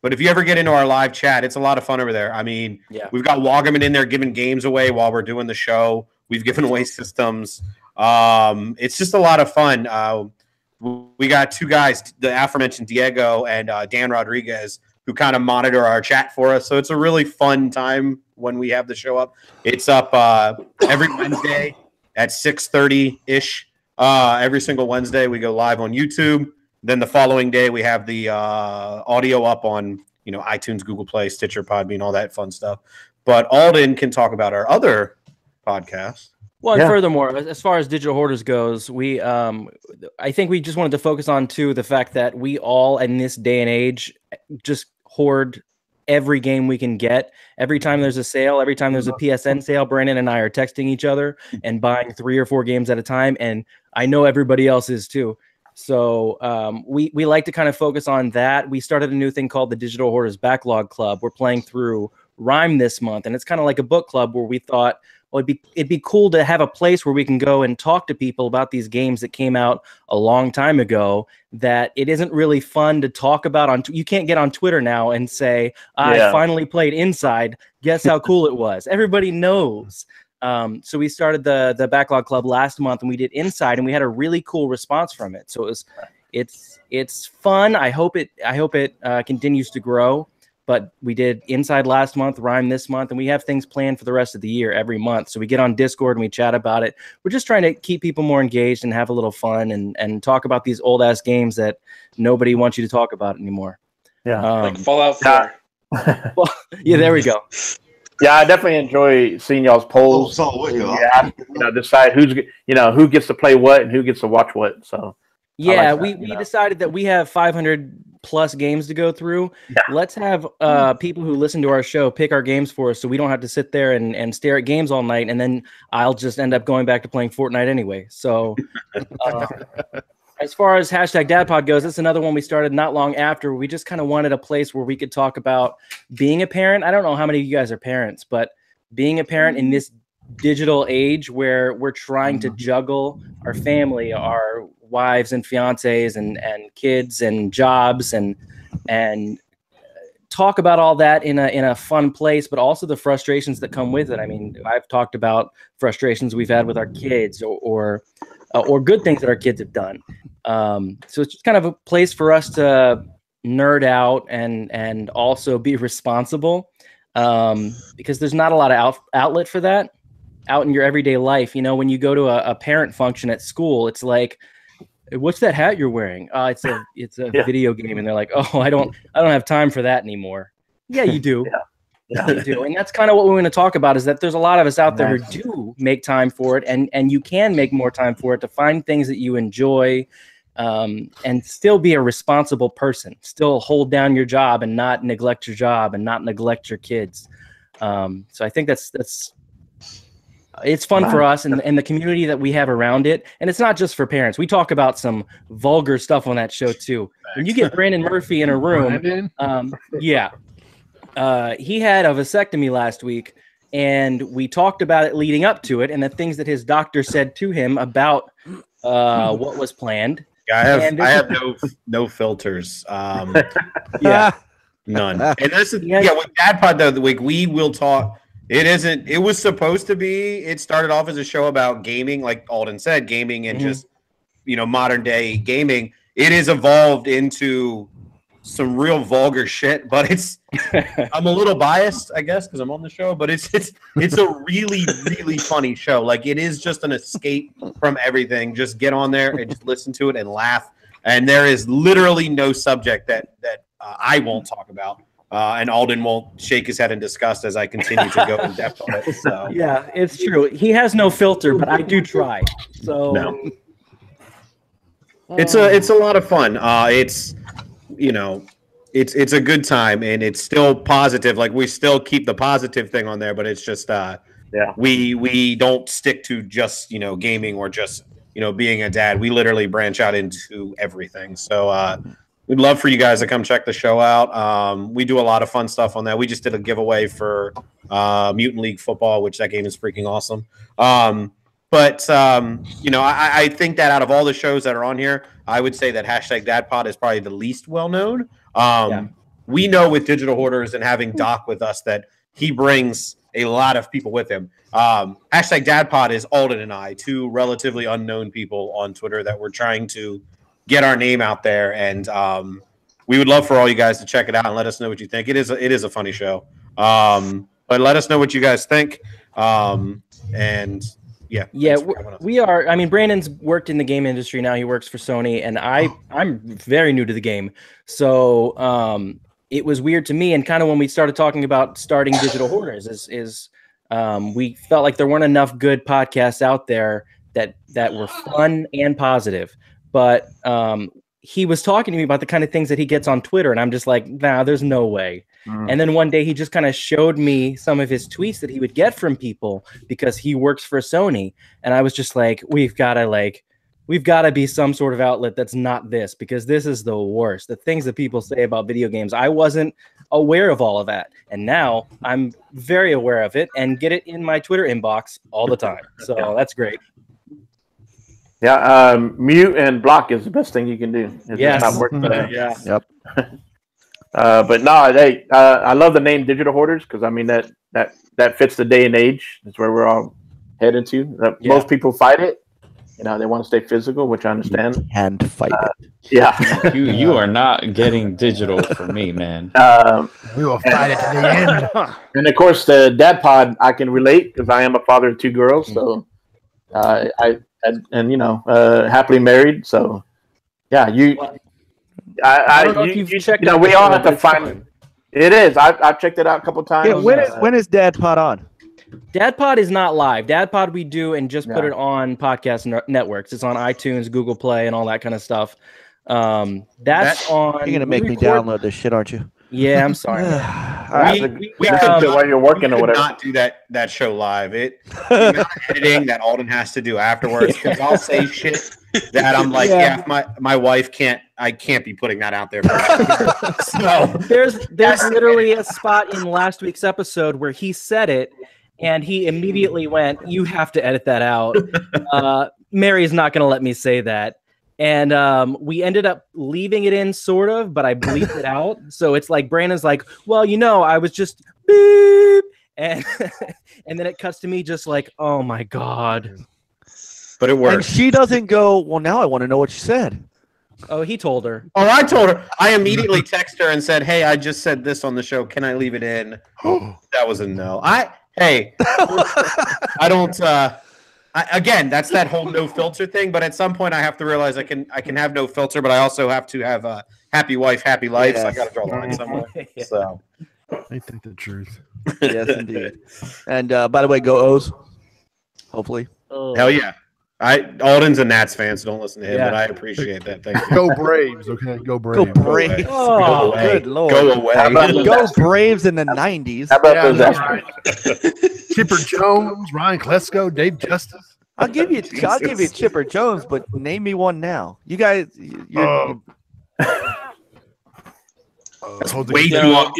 But if you ever get into our live chat, it's a lot of fun over there. I mean, we've got Wagaman in there giving games away while we're doing the show. We've given away systems. It's just a lot of fun. We got 2 guys, the aforementioned Diego and Dan Rodriguez, who kind of monitor our chat for us. So it's a really fun time when we have the show up. It's up every Wednesday at 6:30-ish. Every single Wednesday we go live on YouTube. Then the following day we have the audio up on iTunes, Google Play, Stitcher, Podbean, all that fun stuff. But Alden can talk about our other podcast.
Well, and furthermore, as far as Digital Hoarders goes, we I think we just wanted to focus on too the fact that we all in this day and age just hoard every game we can get. Every time there's a sale, every time there's a PSN sale, Brandon and I are texting each other and buying 3 or 4 games at a time, and I know everybody else is too. So we like to kind of focus on that. We started a new thing called the Digital Hoarders Backlog Club. We're playing through Rhyme this month, and it's kind of like a book club where we thought, well, it'd be cool to have a place where we can go and talk to people about these games that came out a long time ago that it isn't really fun to talk about. You can't get on Twitter now and say, I finally played Inside. Guess how cool it was. Everybody knows. So we started the Backlog Club last month, and we did Inside, and we had a really cool response from it. So it's fun. I hope it continues to grow. But we did Inside last month, Rhyme this month, and we have things planned for the rest of the year every month. So we get on Discord and we chat about it. We're just trying to keep people more engaged and have a little fun and talk about these old ass games that nobody wants you to talk about anymore.
Yeah, like Fallout 4.
Well, yeah, there we go.
Yeah, I definitely enjoy seeing y'all's polls. Decide who gets to play what and who gets to watch what. So
yeah, we decided that we have 500 plus games to go through. Yeah. Let's have people who listen to our show pick our games for us, so we don't have to sit there and stare at games all night, and then I'll just end up going back to playing Fortnite anyway. So as far as #DadPod goes, it's another one we started not long after. We just kind of wanted a place where we could talk about being a parent. I don't know how many of you guys are parents, but being a parent in this digital age where we're trying to juggle our family, our wives and fiancés and kids and jobs and talk about all that in a fun place, but also the frustrations that come with it. I mean, I've talked about frustrations we've had with our kids or good things that our kids have done. So it's just kind of a place for us to nerd out and also be responsible because there's not a lot of outlet for that out in your everyday life. When you go to a parent function at school, it's like, what's that hat you're wearing? It's a video game, and they're like, oh, I don't have time for that anymore. Yeah, you do. Yeah, you do. And that's kind of what we want to talk about, is that there's a lot of us out there who do make time for it, and you can make more time for it to find things that you enjoy, and still be a responsible person, still hold down your job and not neglect your job and not neglect your kids. So I think that's it's fun for us and the community that we have around it. And it's not just for parents. We talk about some vulgar stuff on that show too. When you get Brandon Murphy in a room, he had a vasectomy last week, and we talked about it leading up to it and the things that his doctor said to him about what was planned.
Yeah, I have no filters. None. And this is with DadPod though, the week we will talk. It was supposed to be, it started off as a show about gaming, like Alden said, gaming and just, modern day gaming. It has evolved into some real vulgar shit, but it's I'm a little biased, I guess, because I'm on the show, but it's a really, really funny show. Like, it is just an escape from everything. Just get on there and just listen to it and laugh. And there is literally no subject that I won't talk about. And Alden won't shake his head in disgust as I continue to go in depth on it. So.
Yeah, it's true. He has no filter, but I do try. So
no. It's a lot of fun. It's a good time, and it's still positive. Like, we still keep the positive thing on there, but it's just we don't stick to just gaming or just being a dad. We literally branch out into everything. So we'd love for you guys to come check the show out. We do a lot of fun stuff on that. We just did a giveaway for Mutant League Football, which that game is freaking awesome. But I think that out of all the shows that are on here, I would say that #DadPod is probably the least well known. We know with Digital Hoarders and having Doc with us that he brings a lot of people with him. #DadPod is Alden and I, two relatively unknown people on Twitter that we're trying to get our name out there, and we would love for all you guys to check it out and let us know what you think. It is a funny show, but let us know what you guys think. And
we are. I mean, Brandon's worked in the game industry now. He works for Sony, and I'm very new to the game, so it was weird to me. And kind of when we started talking about starting Digital Hoarders, we felt like there weren't enough good podcasts out there that were fun and positive. But he was talking to me about the kind of things that he gets on Twitter, and I'm just like, nah, there's no way. And then one day he just kind of showed me some of his tweets that he would get from people because he works for Sony, and I was just like, we've got to be some sort of outlet that's not this, because this is the worst. The things that people say about video games, I wasn't aware of all of that, and now I'm very aware of it and get it in my Twitter inbox all the time. So that's great.
Yeah, mute and block is the best thing you can do.
Yes.
Not working for that.
Yeah.
Yep.
But no, I love the name Digital Hoarders because I mean that fits the day and age. That's where we're all headed to. Most people fight it. They want to stay physical, which I understand.
And fight it.
Yeah.
You are not getting digital for me, man.
We will fight it to the end.
And of course, the DadPod, I can relate because I am a father of 2 girls. So happily married. So yeah,
I don't know if you've checked it out.
We all have to find it. Is I've checked it out a couple times.
Yeah, when is DadPod on?
DadPod is not live. DadPod we do and just put it on podcast networks. It's on iTunes, Google Play, and all that kind of stuff. That's on.
You're gonna make me download this shit, aren't you?
Yeah, I'm sorry.
We could do while you're working or whatever.
Not do that show live. The amount of editing that Alden has to do afterwards, because I'll say shit that I'm like, my wife can't. I can't be putting that out there. So
there's literally a spot in last week's episode where he said it, and he immediately went, "You have to edit that out." Mary's not going to let me say that. And we ended up leaving it in, sort of, but I bleeped it out. So it's like Brandon's like, well, I was just beep, and and then it cuts to me just like, oh my god.
But it works.
And she doesn't go, well, now I want to know what she said.
Oh, he told her.
Oh, I told her. I immediately texted her and said, hey, I just said this on the show. Can I leave it in? That was a no. I don't. Again, that's that whole no filter thing. But at some point, I have to realize I can have no filter, but I also have to have a happy wife, happy life. Yes. So I got to draw the line somewhere. So,
I think the truth.
Yes, indeed. And by the way, go O's. Hopefully.
Hell yeah. Alden's a Nats fan, so don't listen to him. But I appreciate that. Thank you.
Go Braves, okay? Go Braves.
Go Braves.
Oh,
good lord.
Go away.
Go Braves in the 90s.
How about those
Chipper Jones, Ryan Klesko, Dave Justice.
I'll give you Chipper Jones, but name me one now. You guys.
Way too long.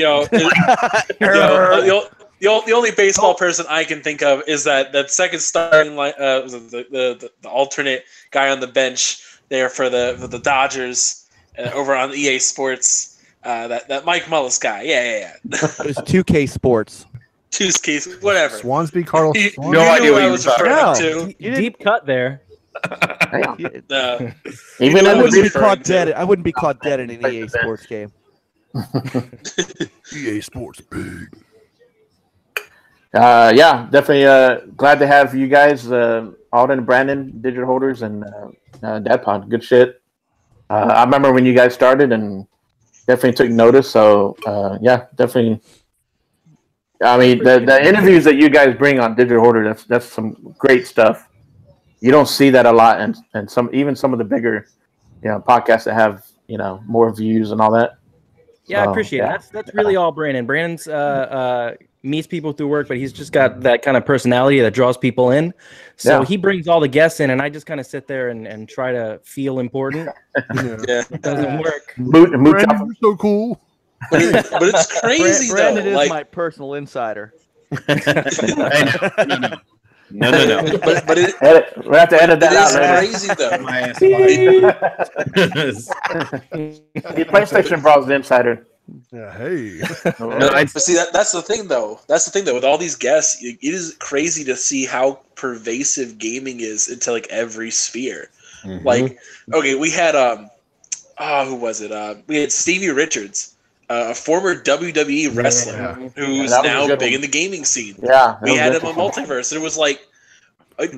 The only baseball person I can think of is that second starting line, the alternate guy on the bench there for the Dodgers over on EA Sports. That Mike Mullis guy. Yeah.
It was 2K Sports.
2K, whatever.
Swansby, Carl.
No idea what
I was referring to.
Deep cut there.
Even
I wouldn't be caught dead. I wouldn't be caught dead in an EA Sports game.
EA Sports big.
Yeah, definitely glad to have you guys, Alden, Brandon, Digital Hoarders, and DadPod. Good shit. I remember when you guys started and definitely took notice. So yeah, definitely. I mean, the interviews that you guys bring on Digital Hoarder, that's some great stuff. You don't see that a lot, and even some of the bigger, podcasts that have more views and all that.
Yeah, I appreciate it. That's really all Brandon. Brandon's meets people through work, but he's just got that kind of personality that draws people in. So he brings all the guests in, and I just kind of sit there and try to feel important. It doesn't work.
Brandon's so cool.
But it's crazy
Brandon
though.
is my personal insider.
No.
But we'll have to edit that out.
It's crazy though.
The PlayStation Bros the insider.
Yeah, hey.
But see, that's the thing though. That's the thing though. With all these guests, it is crazy to see how pervasive gaming is into like every sphere.
Mm-hmm.
Like, okay, we had who was it? We had Stevie Richards, a former WWE wrestler who's now big in the gaming scene.
Yeah,
we had him on Multiverse, and it was like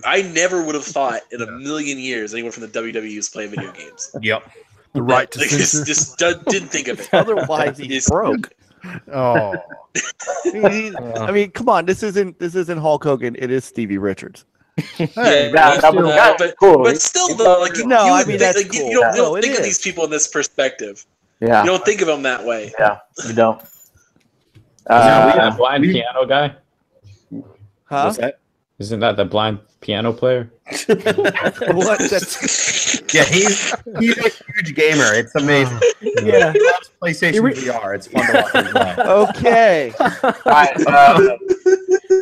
I never would have thought in a million years anyone from the WWE was playing video games.
Yep.
The right to
just didn't think of it.
Otherwise, he's broke.
Oh,
I mean, come on. This isn't Hulk Hogan. It is Stevie Richards.
hey,
but still, though, like that's cool. You don't think of these people in this perspective.
Yeah,
you don't think of them that way.
Yeah, you don't.
We have a blind piano guy.
Huh?
What's that? Isn't that the blind piano player?
What?
Yeah, he's a huge gamer. It's amazing.
Yeah,
he loves PlayStation VR. It's fun to watch him play.
Okay.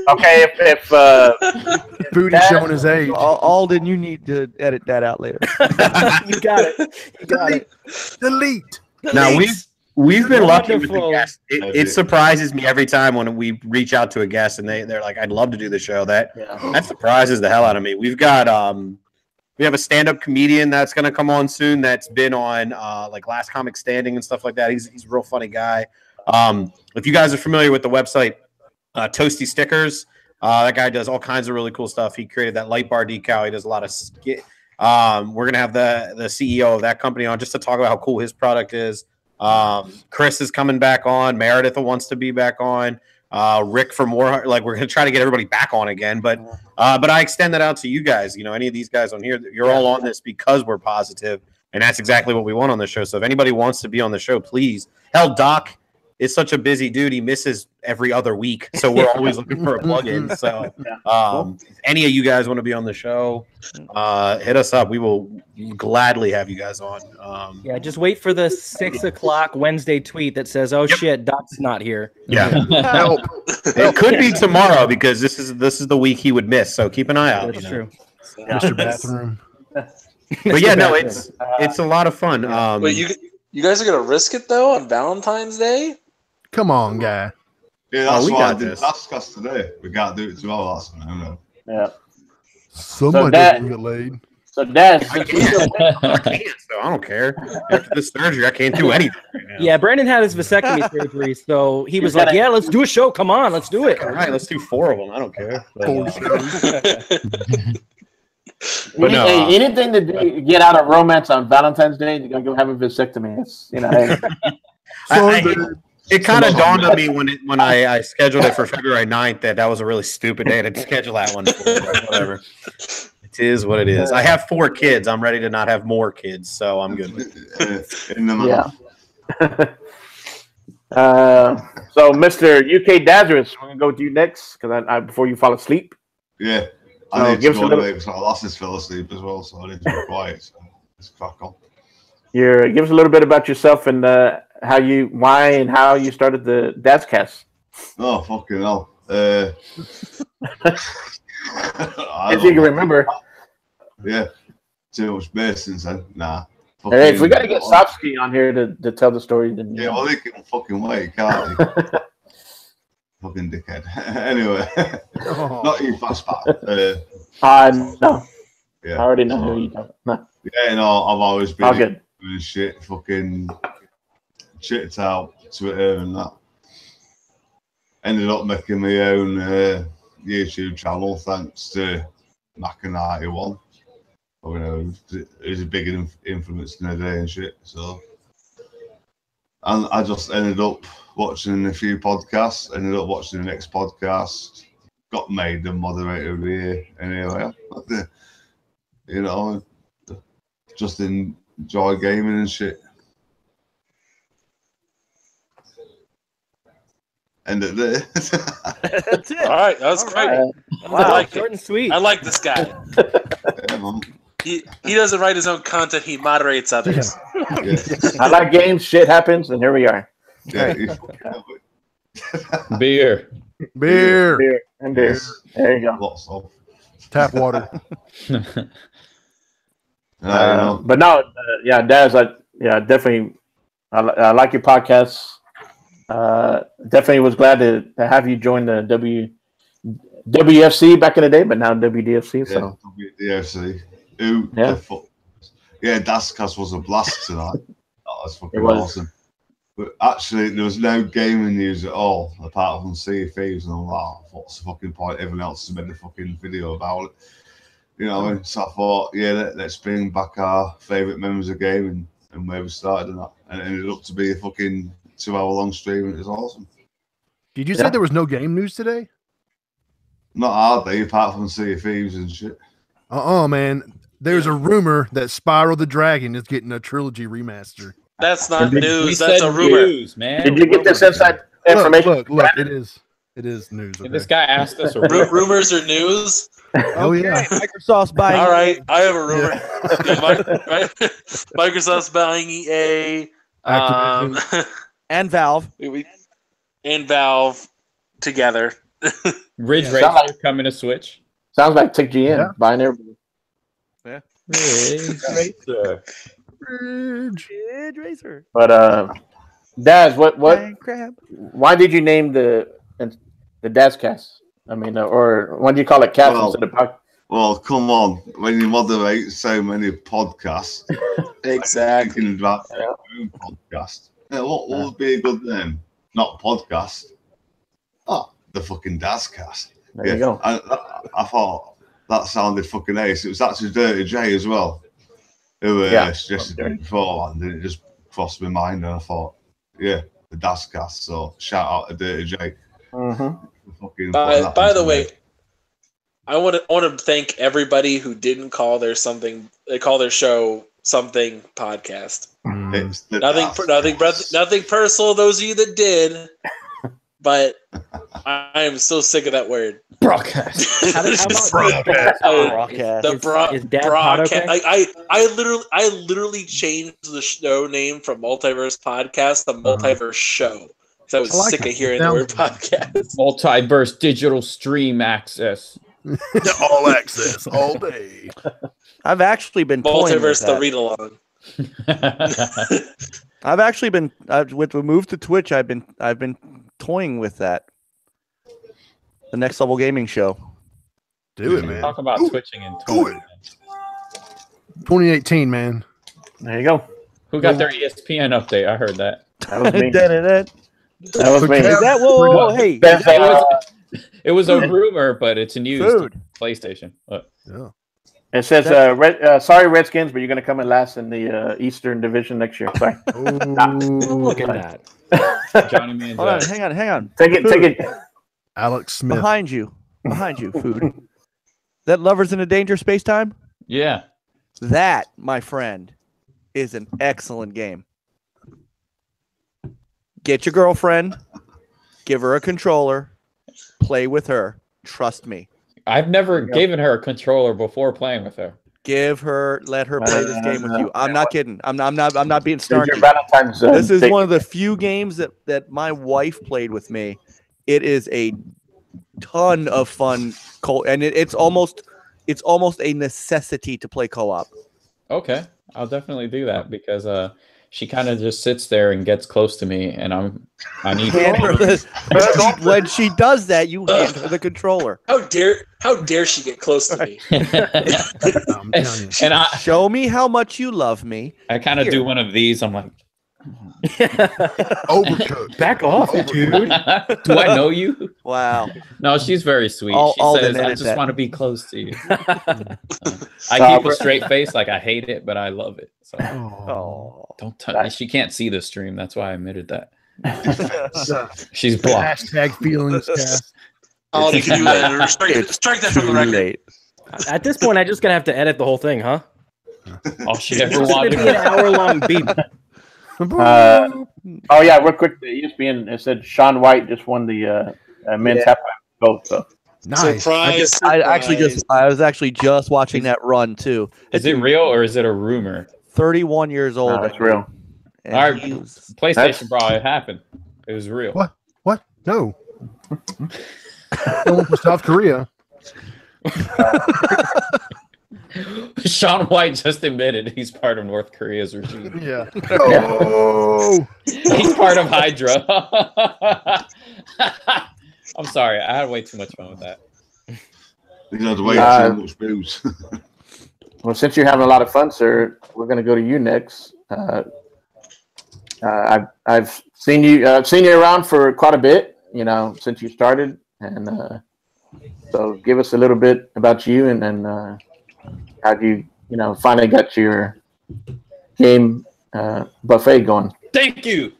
Okay, if
Booty showing his age.
Alden, you need to edit that out later.
You got it.
Delete.
Now we've been lucky with the
Wonderful.
guests. It surprises me every time when we reach out to a guest and they're like, "I'd love to do the show." That surprises the hell out of me. We've got we have a stand-up comedian that's going to come on soon. That's been on like Last Comic Standing and stuff like that. He's a real funny guy. If you guys are familiar with the website Toasty Stickers, that guy does all kinds of really cool stuff. He created that light bar decal. He does a lot of skit. We're gonna have the CEO of that company on just to talk about how cool his product is. Chris is coming back on. Meredith wants to be back on. Rick from War, like we're gonna try to get everybody back on again. But I extend that out to you guys. Any of these guys on here, you're all on this because we're positive, and that's exactly what we want on the show. So if anybody wants to be on the show, please. Hell, Doc is such a busy dude. He misses every other week, so we're always looking for a plug-in. So if any of you guys want to be on the show, hit us up. We will gladly have you guys on.
Yeah, just wait for the 6 o'clock Wednesday tweet that says, "Oh shit, Doc's not here."
Yeah, it could be tomorrow because this is the week he would miss. So keep an eye out.
That's true.
Mr. Bathroom.
But yeah, no, it's a lot of fun.
Wait, you guys are gonna risk it though on Valentine's Day?
Come on, guy.
Yeah, that's
we
why
got
I did
this.
DazCast today. We can't do it tomorrow. That's no.
Yeah.
Somebody doesn't get laid.
So Daz,
I can't, so I don't care. After this surgery, I can't do anything. Right now.
Yeah, Brandon had his vasectomy surgery, so he was like, "Yeah, let's do a show. Come on, let's do it."
All right, let's do 4 of them. I don't care.
But anything to get out of romance on Valentine's Day, you're gonna go have a vasectomy. It's
it kind of dawned on me when I scheduled it for February 9th that was a really stupid day to schedule that one for. But whatever. It is what it is. I have 4 kids. I'm ready to not have more kids, so I'm good.
Yeah. So, Mr. UK Dazarus, we're gonna go with you next because I before you fall asleep.
Yeah. I need
give
to
us a
go
little-
away because my lasses fell asleep as well, so I need to be quiet. So let's crack on.
Give us a little bit about yourself and why and how you started the DazCast.
Oh, fucking hell.
If you can remember.
Yeah. Too much space since then. Nah.
Hey, if we got to get Sopsky on here to tell the story, then
yeah, well, they can fucking wait, can't they? Fucking dickhead. Anyway, not you, Fastback.
No.
Yeah.
I already know who you talking about. No.
Yeah, I've always been
All good.
doing shit, fucking checked out Twitter and that. Ended up making my own YouTube channel thanks to Mac91. You know, it was a big influence in the day and shit. So, and I just ended up watching a few podcasts. Ended up watching the next podcast. Got made the moderator of the year anyway. You know, just enjoy gaming and shit. End it there.
That's it.
All right, that was great.
Wow,
I like
short and sweet.
I like this guy.
Yeah, man.
He doesn't write his own content. He moderates others.
Yeah.
I like games. Shit happens, and here we are.
Yeah.
Beer.
Beer.
Beer and beer.
Yes.
There you go.
Lots of.
Tap water.
But no, yeah, Daz, definitely. I like your podcast. Definitely was glad to have you join the W.D.F.C back in the day, but now W.D.F.C. So
W.D.F.C. Who?
Yeah.
Yeah, DazCast was a blast tonight. That was fucking awesome. But actually, there was no gaming news at all, apart from Sea of Thieves and all that. What's the fucking point? Everyone else has made a fucking video about it. You know what I mean? So I thought, yeah, let's bring back our favourite members of gaming and where we started and that. And it ended up to be a fucking 2-hour-long stream, and it was awesome.
Did you say there was no game news today?
Not hardly, apart from Sea of Thieves and shit.
Man. There's a rumor that Spyro the Dragon is getting a trilogy remaster.
That's not news. That's a rumor.
News, man.
did you get this inside information?
Look, it is news. Okay.
This guy asked us.
Rumors are news.
Oh yeah,
Microsoft's buying.
All right, I have a rumor. Microsoft's buying EA,
and Valve.
and Valve together.
Ridge Racer coming to Switch.
Sounds like TickGN buying everybody.
Yeah.
Ridge
Racer.
But Daz, why did you name the DazCast? I mean, or why did you call it cast instead of podcast?
Well, come on. When you moderate so many podcasts,
Exactly.
thinking about your own podcast. Yeah, what would be a good name? Not podcast. Oh, the fucking DazCast.
There you go.
I thought that sounded fucking ace. It was actually Dirty J as well, who suggested it beforehand, and it just crossed my mind, and I thought, yeah, the DazCast. So shout out to Dirty J.
By the way, I want to thank everybody who didn't call their show something podcast. Nothing personal. Those of you that did, but I am so sick of that word.
Broadcast.
Broadcast. I literally changed the show name from Multiverse Podcast to Multiverse Show. So I was sick of hearing the word podcast.
Multiverse digital stream access.
All access, all day.
I've actually been
Multiverse the read along.
I've actually been with the move to Twitch. I've been toying with that. The Next Level Gaming Show.
Do it, man.
Talk about twitching and toying.
2018, man.
There you go.
Who got their ESPN update? I heard that.
That was me.
That
was me.
Is that whoa, hey?
It was a rumor, but it's news. To PlayStation.
Yeah. It says, sorry, Redskins, but you're going to come in last in the Eastern Division next year. Sorry.
Look at that.
Johnny Manziel.
Hold on, hang on.
Take it.
Alex Smith.
Behind you, food. That Lovers in a Dangerous Space Time?
Yeah.
That, my friend, is an excellent game. Get your girlfriend, give her a controller, play with her. Trust me.
I've never given her a controller before playing with her.
Let her play this game with you. I'm not kidding. I'm not being snarky.
This
is one of the few games that my wife played with me. It is a ton of fun, and it's almost a necessity to play co-op.
Okay, I'll definitely do that because she kind of just sits there and gets close to me, and I need
when she does that, you hand her the controller.
How dare she get close to me?
and I
show me how much you love me.
I kind of do one of these. I'm like,
Overcooked.
Back off, dude.
Do I know you?
Wow.
No, she's very sweet. She
Alden,
says, I
edit
just
that.
want to be close to you. I keep a straight face. Like, I hate it, but I love it. So don't touch me. She can't see the stream. That's why I admitted that. She's blocked.
Hashtag feelings cast.
Oh, you can do that. Strike that from the record.
Late.
At this point, I just gonna have to edit the whole thing, huh?
All she ever
It's gonna
wanted.
be an hour-long beep.
Oh yeah, real quick. The ESPN it said Sean White just won the men's halftime goal. So
Nice.
Surprise!
I was actually just watching that run too.
Is it real or is it a rumor?
31 years old.
no, it's real.
and
All right,
he was-
PlayStation, bro, it happened. It was real.
What? What? No. Going for South Korea.
Sean White just admitted he's part of North Korea's regime.
Yeah.
Oh,
He's part of Hydra. I'm sorry, I had way too much fun with that.
he's had way too much booze.
Well, since you're having a lot of fun, sir, we're going to go to you next. I've seen you around for quite a bit, you know, since you started, and so give us a little bit about you, and then how you finally got your game buffet going.
Thank you.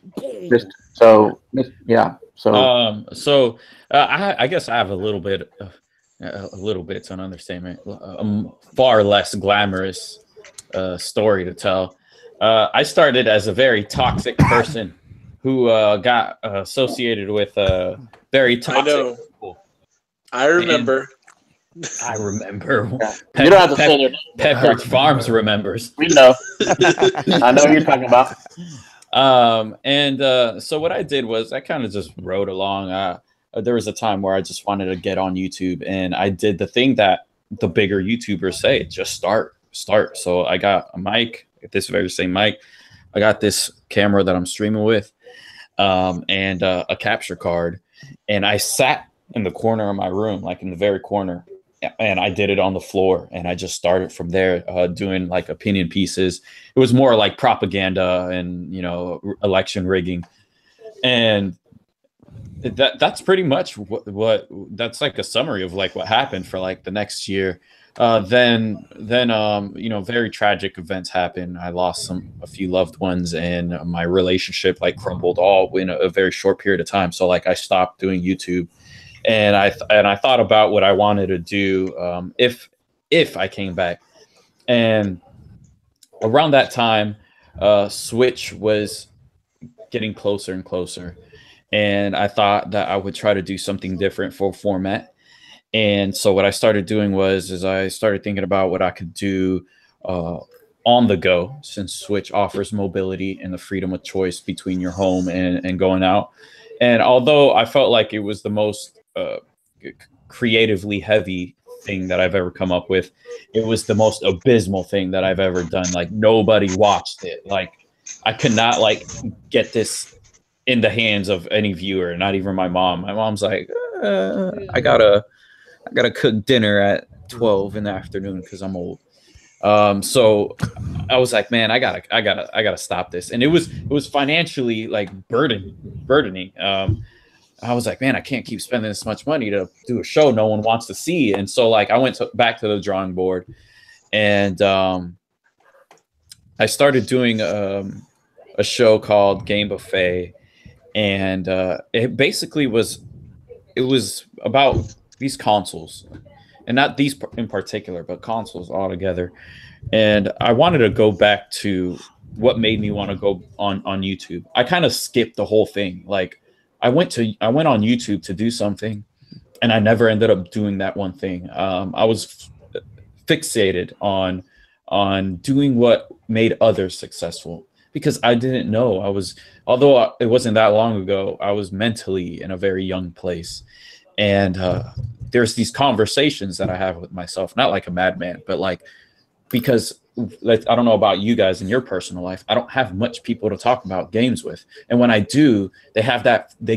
Just so yeah, so
I guess I have a little bit's an understatement. Far less glamorous story to tell. I started as a very toxic person who got associated with very toxic.
I know.
People.
I remember.
I remember.
you don't have to say their name.
Pepperidge Farms remembers.
We know. I know what you're talking about.
So what I did was I kind of just rode along. There was a time where I just wanted to get on YouTube, and I did the thing that the bigger YouTubers say: just start. So I got a mic, this very same mic. I got this camera that I'm streaming with, and a capture card, and I sat in the corner of my room, like in the very corner, and I did it on the floor, and I just started from there, doing like opinion pieces. It was more like propaganda and election rigging, and that's pretty much what that's like a summary of like what happened for like the next year. Then very tragic events happened. I lost a few loved ones, and my relationship like crumbled all in a very short period of time. So like I stopped doing YouTube, and I thought about what I wanted to do if I came back. And around that time, Switch was getting closer and closer, and I thought that I would try to do something different for format. And so what I started doing is I started thinking about what I could do on the go, since Switch offers mobility and the freedom of choice between your home and going out. And although I felt like it was the most creatively heavy thing that I've ever come up with, it was the most abysmal thing that I've ever done. Like nobody watched it. Like I could not like get this in the hands of any viewer, not even my mom. My mom's like, I gotta cook dinner at 12 in the afternoon because I'm old. So I was like, man, I gotta stop this. And it was financially like burdening. I was like, man, I can't keep spending this much money to do a show no one wants to see. And so like I went back to the drawing board, and I started doing a show called Game Buffet, and it basically was about these consoles, and not these in particular, but consoles altogether. And I wanted to go back to what made me want to go on YouTube. I kind of skipped the whole thing. Like I went on YouTube to do something, and I never ended up doing that one thing. I was fixated on doing what made others successful, because I didn't know although it wasn't that long ago, I was mentally in a very young place. And there's these conversations that I have with myself, not like a madman, but like, because like, I don't know about you guys in your personal life, I don't have much people to talk about games with. And when I do, they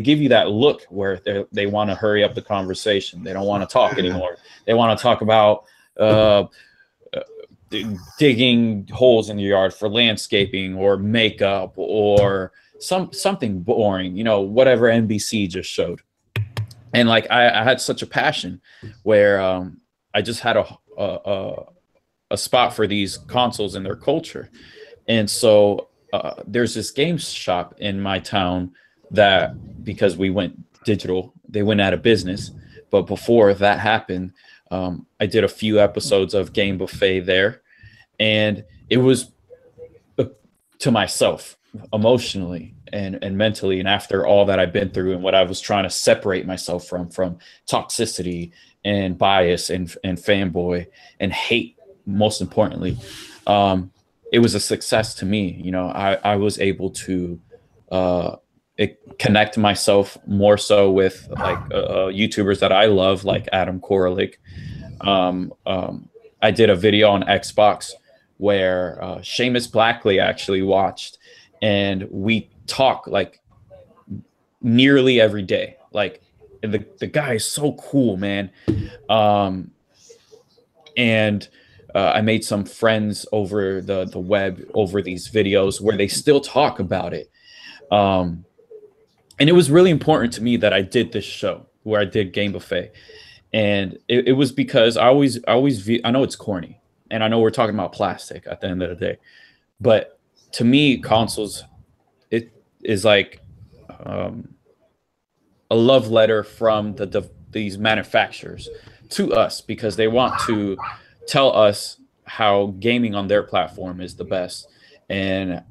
give you that look where they want to hurry up the conversation. They don't want to talk anymore. They want to talk about digging holes in your yard for landscaping or makeup or something boring, you know, whatever NBC just showed. And like I had such a passion where I just had a spot for these consoles and their culture. And so there's this game shop in my town that, because we went digital, they went out of business. But before that happened, I did a few episodes of Game Buffet there, and it was to myself emotionally and mentally. And after all that I've been through and what I was trying to separate myself from toxicity and bias and fanboy and hate, most importantly, it was a success to me. You know, I was able to connect myself more so with like YouTubers that I love, like Adam Koralik. I did a video on Xbox where Seamus Blackley actually watched, and we talk like nearly every day. Like the guy is so cool, man. And I made some friends over the web over these videos where they still talk about it. And it was really important to me that I did this show where I did Game Buffet. And it was because I know it's corny, and I know we're talking about plastic at the end of the day, but to me, consoles, it is like a love letter from these manufacturers to us, because they want to tell us how gaming on their platform is the best and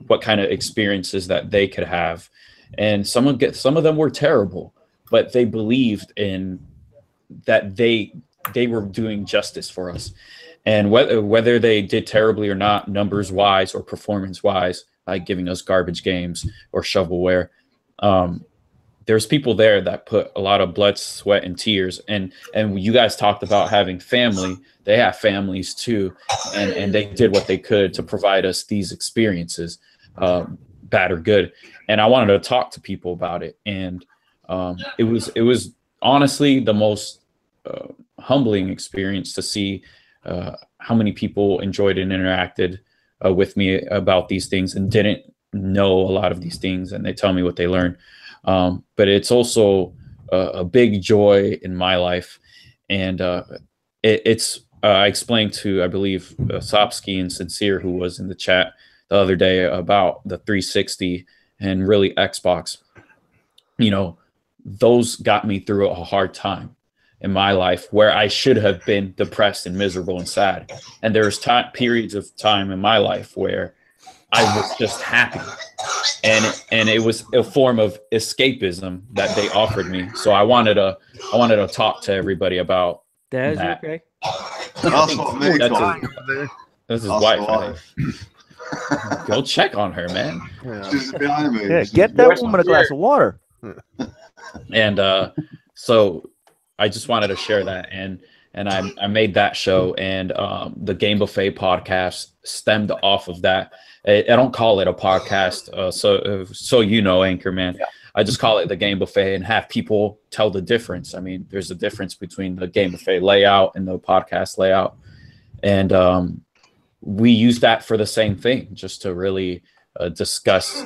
what kind of experiences that they could have. And some of them were terrible, but they believed in that they were doing justice for us. And whether they did terribly or not, numbers wise or performance wise, like giving us garbage games or shovelware, there's people there that put a lot of blood, sweat, and tears. And you guys talked about having family. They have families too, and they did what they could to provide us these experiences, bad or good. And I wanted to talk to people about it. And it was honestly the most humbling experience to see how many people enjoyed and interacted with me about these things and didn't know a lot of these things, and they tell me what they learned. But it's also a big joy in my life. And I explained to, I believe, Sopsky and Sincere, who was in the chat the other day, about the 360 and really Xbox. You know, those got me through a hard time in my life where I should have been depressed and miserable and sad. And there was periods of time in my life where I was just happy. And it was a form of escapism that they offered me. So I wanted to talk to everybody about
Daz,
that.
you okay?
That's what makes
That's his wife. Go check on her, man.
She's behind me.
Yeah, get that woman a glass of water.
And so I just wanted to share that, and I made that show, and the Game Buffet podcast stemmed off of that. I don't call it a podcast, so you know, Anchorman. Yeah. I just call it the Game Buffet and have people tell the difference. I mean, there's a difference between the Game Buffet layout and the podcast layout, and we use that for the same thing, just to really discuss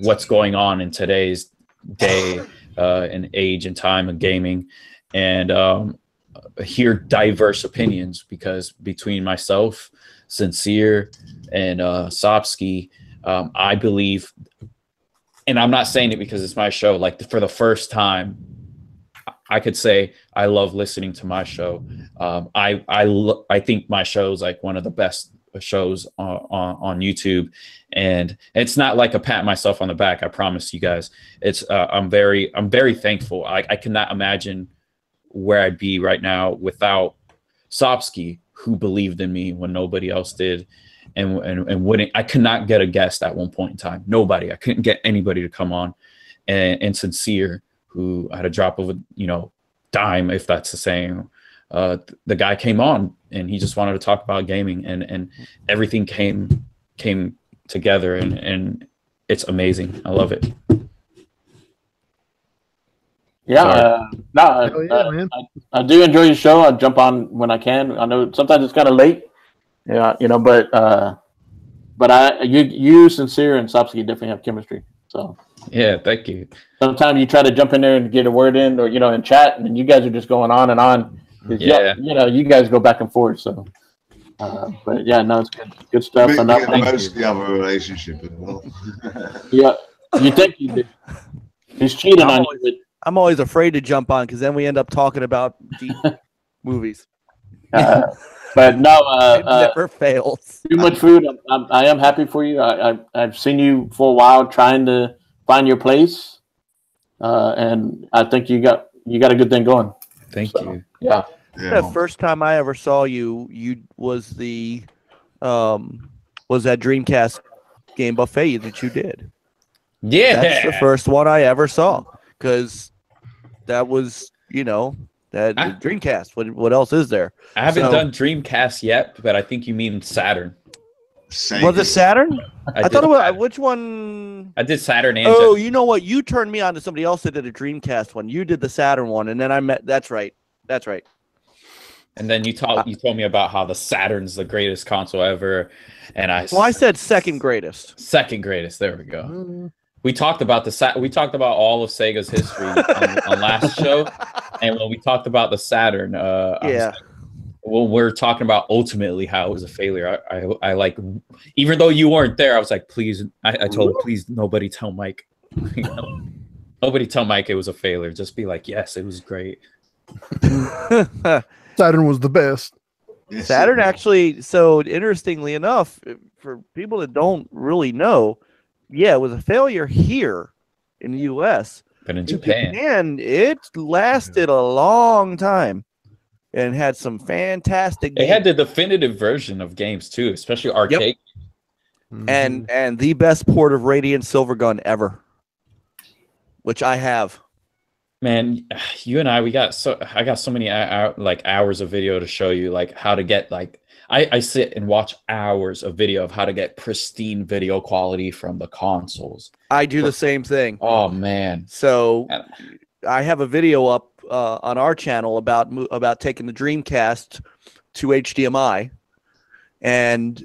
what's going on in today's day and age and time of gaming. And hear diverse opinions, because between myself, Sincere, and Sopsky, I believe, and I'm not saying it because it's my show, like for the first time, I could say I love listening to my show. I think my show is like one of the best shows on YouTube, and it's not like a pat myself on the back. I promise you guys, it's I'm very thankful. I cannot imagine where I'd be right now without Sopsky, who believed in me when nobody else did, and wouldn't. I could not get a guest at one point in time. Nobody. I couldn't get anybody to come on. And Sincere, who had a drop of a dime, if that's the saying. The guy came on and he just wanted to talk about gaming, and everything came together, and it's amazing. I love it.
Yeah, man. I do enjoy your show. I jump on when I can. I know sometimes it's kind of late, Yeah, you know, but you, Sincere, and Sopsky definitely have chemistry. So
yeah, thank you.
sometimes you try to jump in there and get a word in, or in chat, and you guys are just going on and on.
Yeah,
you guys go back and forth. So, but yeah, no, it's good stuff.
We
And
mostly have a relationship as well.
yeah, you think you do? He's cheating on you.
I'm always afraid to jump on because then we end up talking about deep movies.
But no,
it never fails.
Too much food. I am happy for you. I've seen you for a while trying to find your place, and I think you got a good thing going.
Thank you.
Yeah.
The first time I ever saw you was that Dreamcast game buffet that you did.
Yeah,
that's the first one I ever saw because that was that Dreamcast. What else is there?
I haven't done Dreamcast yet, but I think you mean Saturn.
Was it Saturn? I thought it was
Saturn.
Which one?
I did Saturn and
Oh, you know what? You turned me on to somebody else that did a Dreamcast one. You did the Saturn one, and then I met. That's right.
And then you told me about how the Saturn's the greatest console ever, and I
said second greatest.
Second greatest. There we go. We talked about all of Sega's history on last show, and when we talked about the Saturn, we're talking about ultimately how it was a failure. I like, even though you weren't there, I was like, please. I told him, please, nobody tell Mike. Nobody tell Mike it was a failure. Just be like, yes, it was great.
Saturn was the best.
Saturn actually, so interestingly enough, for people that don't really know, it was a failure here in the U.S.
But in Japan,
it lasted a long time and had some fantastic
games. They had the definitive version of games too, especially arcade.
Yep. And the best port of Radiant Silvergun ever, which I have.
Man, you and I got so many hours of video to show you how to get I sit and watch hours of video of how to get pristine video quality from the consoles.
I do the same thing.
Oh man.
So I have a video up on our channel about taking the Dreamcast to HDMI, and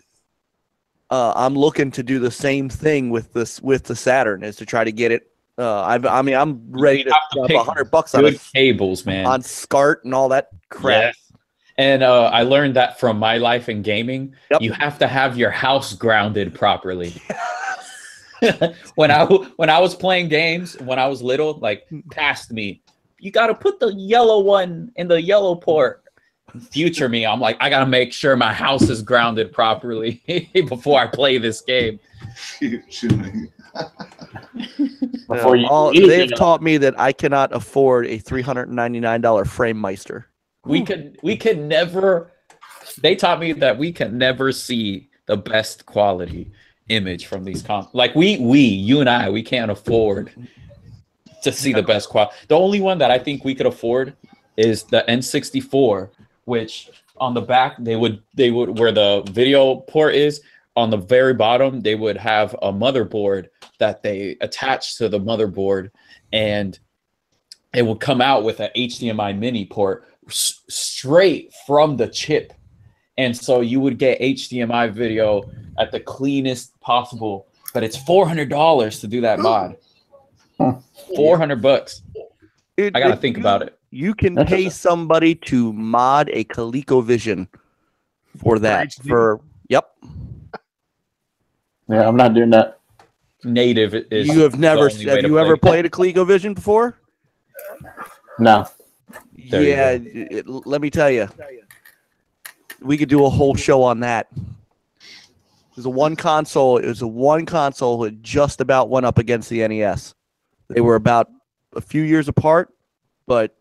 I'm looking to do the same thing with the Saturn, is to try to get it. I'm ready to drop $100 on
cables, man,
on SCART and all that crap.
Yes. And I learned that from my life in gaming. Yep. You have to have your house grounded properly. When I was playing games when I was little, past me, you got to put the yellow one in the yellow port. Future me, I'm like, I got to make sure my house is grounded properly before I play this game.
Future me. They've taught me that I cannot afford a $399 frame meister.
We can never. They taught me that we can never see the best quality image from these you and I, we can't afford to see the best quality. The only one that I think we could afford is the N64, which on the back they would where the video port is. On the very bottom, they would have a motherboard that they attach to the motherboard, and it would come out with an HDMI mini port straight from the chip. And so you would get HDMI video at the cleanest possible, but it's $400 to do that mod. $400. I got to think about it.
You can pay somebody to mod a ColecoVision for that.
Yeah, I'm not doing that.
Native is.
You have never. Have you ever played a ColecoVision before?
No.
Let me tell you. We could do a whole show on that. It was a one console that just about went up against the NES. They were about a few years apart, but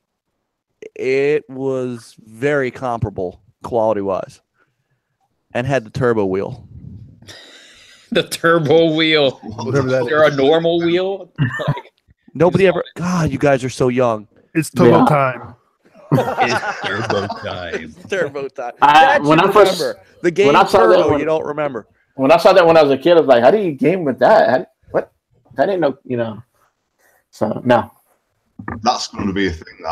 it was very comparable quality-wise, and had the turbo wheel.
The turbo wheel.
Whatever that
is there a normal wheel?
Nobody ever. God, you guys are so young.
It's turbo time.
It's turbo time.
Turbo time.
When I first remember
the game Turbo, you don't remember.
When I saw that when I was a kid, I was like, "How do you game with that? What? I didn't know, So no.
That's going to be a thing.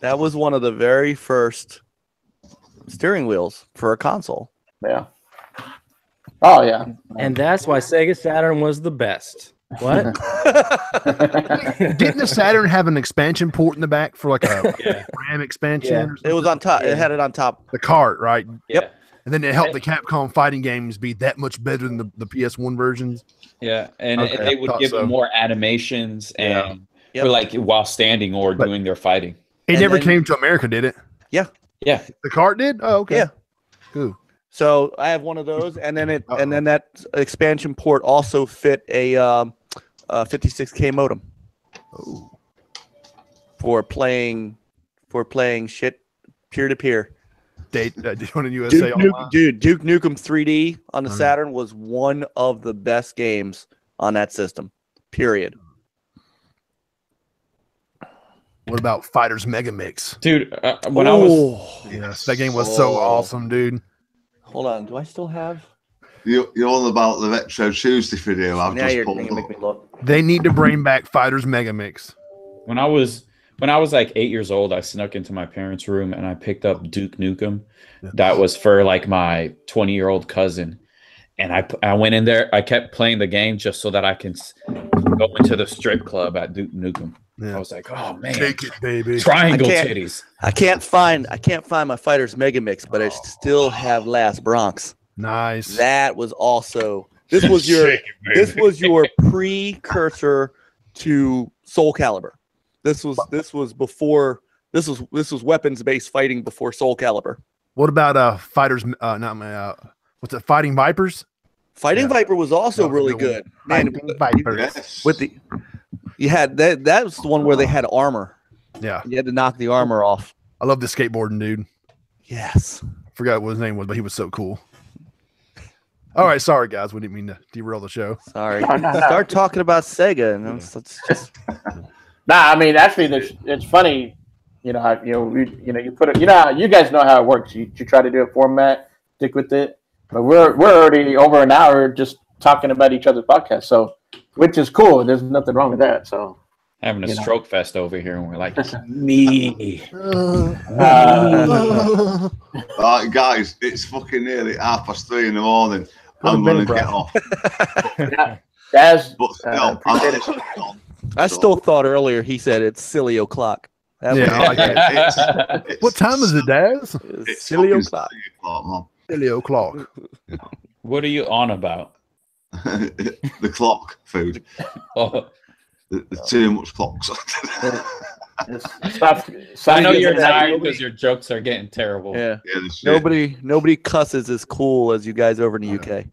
That
was one of the very first steering wheels for a console.
Yeah. Oh yeah.
And that's why Sega Saturn was the best. What?
Didn't the Saturn have an expansion port in the back for like a RAM expansion?
It was on top. It had it on top.
The cart, right?
Yep.
And then it helped the Capcom fighting games be that much better than the PS1 versions.
Yeah, and they would give them more animations and for like while standing or doing their fighting.
It never came to America, did it?
Yeah.
Yeah.
The cart did? Oh, okay.
Yeah.
Cool.
So I have one of those, and then that expansion port also fit a 56K modem for playing shit peer to peer.
Daytona USA
Duke Nukem 3D on the Saturn was one of the best games on that system. Period.
What about Fighters Mega Mix?
Dude, when I was...
Yes, that game was so awesome, dude.
Hold on. Do I still have...
You're on about the Retro Tuesday video I've just pulled up.
Make me look.
They need to bring back Fighters Mega Mix.
When I was like 8 years old, I snuck into my parents' room and I picked up Duke Nukem. That was for like my 20-year-old cousin. And I went in there. I kept playing the game just so that I can go into the strip club at Duke Nukem. Yeah. I was like, oh man,
take it, baby.
Triangle titties.
I can't find my Fighters Mega Mix, but I still have Last Bronx.
Nice.
That was also this was your precursor to Soul Calibur. This was weapons-based fighting before Soul Calibur.
What about Fighters? What's it? Fighting Vipers.
Fighting Viper was also really good. Man,
Vipers.
With the you had that was the one where they had armor.
Yeah,
you had to knock the armor off.
I love the skateboarding dude.
Yes,
forgot what his name was, but he was so cool. All right, sorry guys, we didn't mean to derail the show.
Sorry, start talking about Sega, and let's just.
Nah, I mean, actually, it's funny. You put it. You guys know how it works. You try to do a format, stick with it. But we're already over an hour just talking about each other's podcasts, so which is cool. There's nothing wrong with that. So
having a stroke fest over here, and we're like, me.
Right, guys, it's fucking nearly 3:30 in the morning. I'm going to get off.
I still thought earlier he said it's silly o'clock.
What time is it, Daz?
It's
silly o'clock.
Silly o'clock.
What are you on about?
The clock food.
Oh.
There's too much clocks.
I know you're tired because your jokes are getting terrible.
Yeah. Nobody cusses as cool as you guys over in the UK.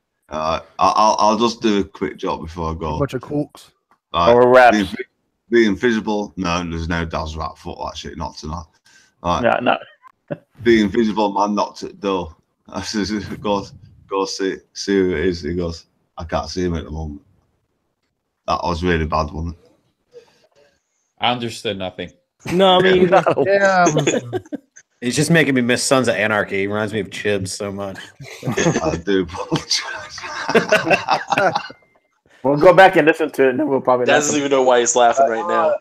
I'll just do a quick job before I go.
A bunch of corks.
Or raps.
Be invisible. No, there's no Daz rap. Fuck that shit. Not tonight.
No.
The invisible man knocked at the door. I says, go see who it is. He goes, I can't see him at the moment. That was really bad, wasn't it?
I understood nothing.
No, I mean,
yeah.
He's just making me miss Sons of Anarchy. He reminds me of Chibs so much.
I do apologize.
We'll go back and listen to it, and then we'll probably.
Dad doesn't even know why he's laughing right now.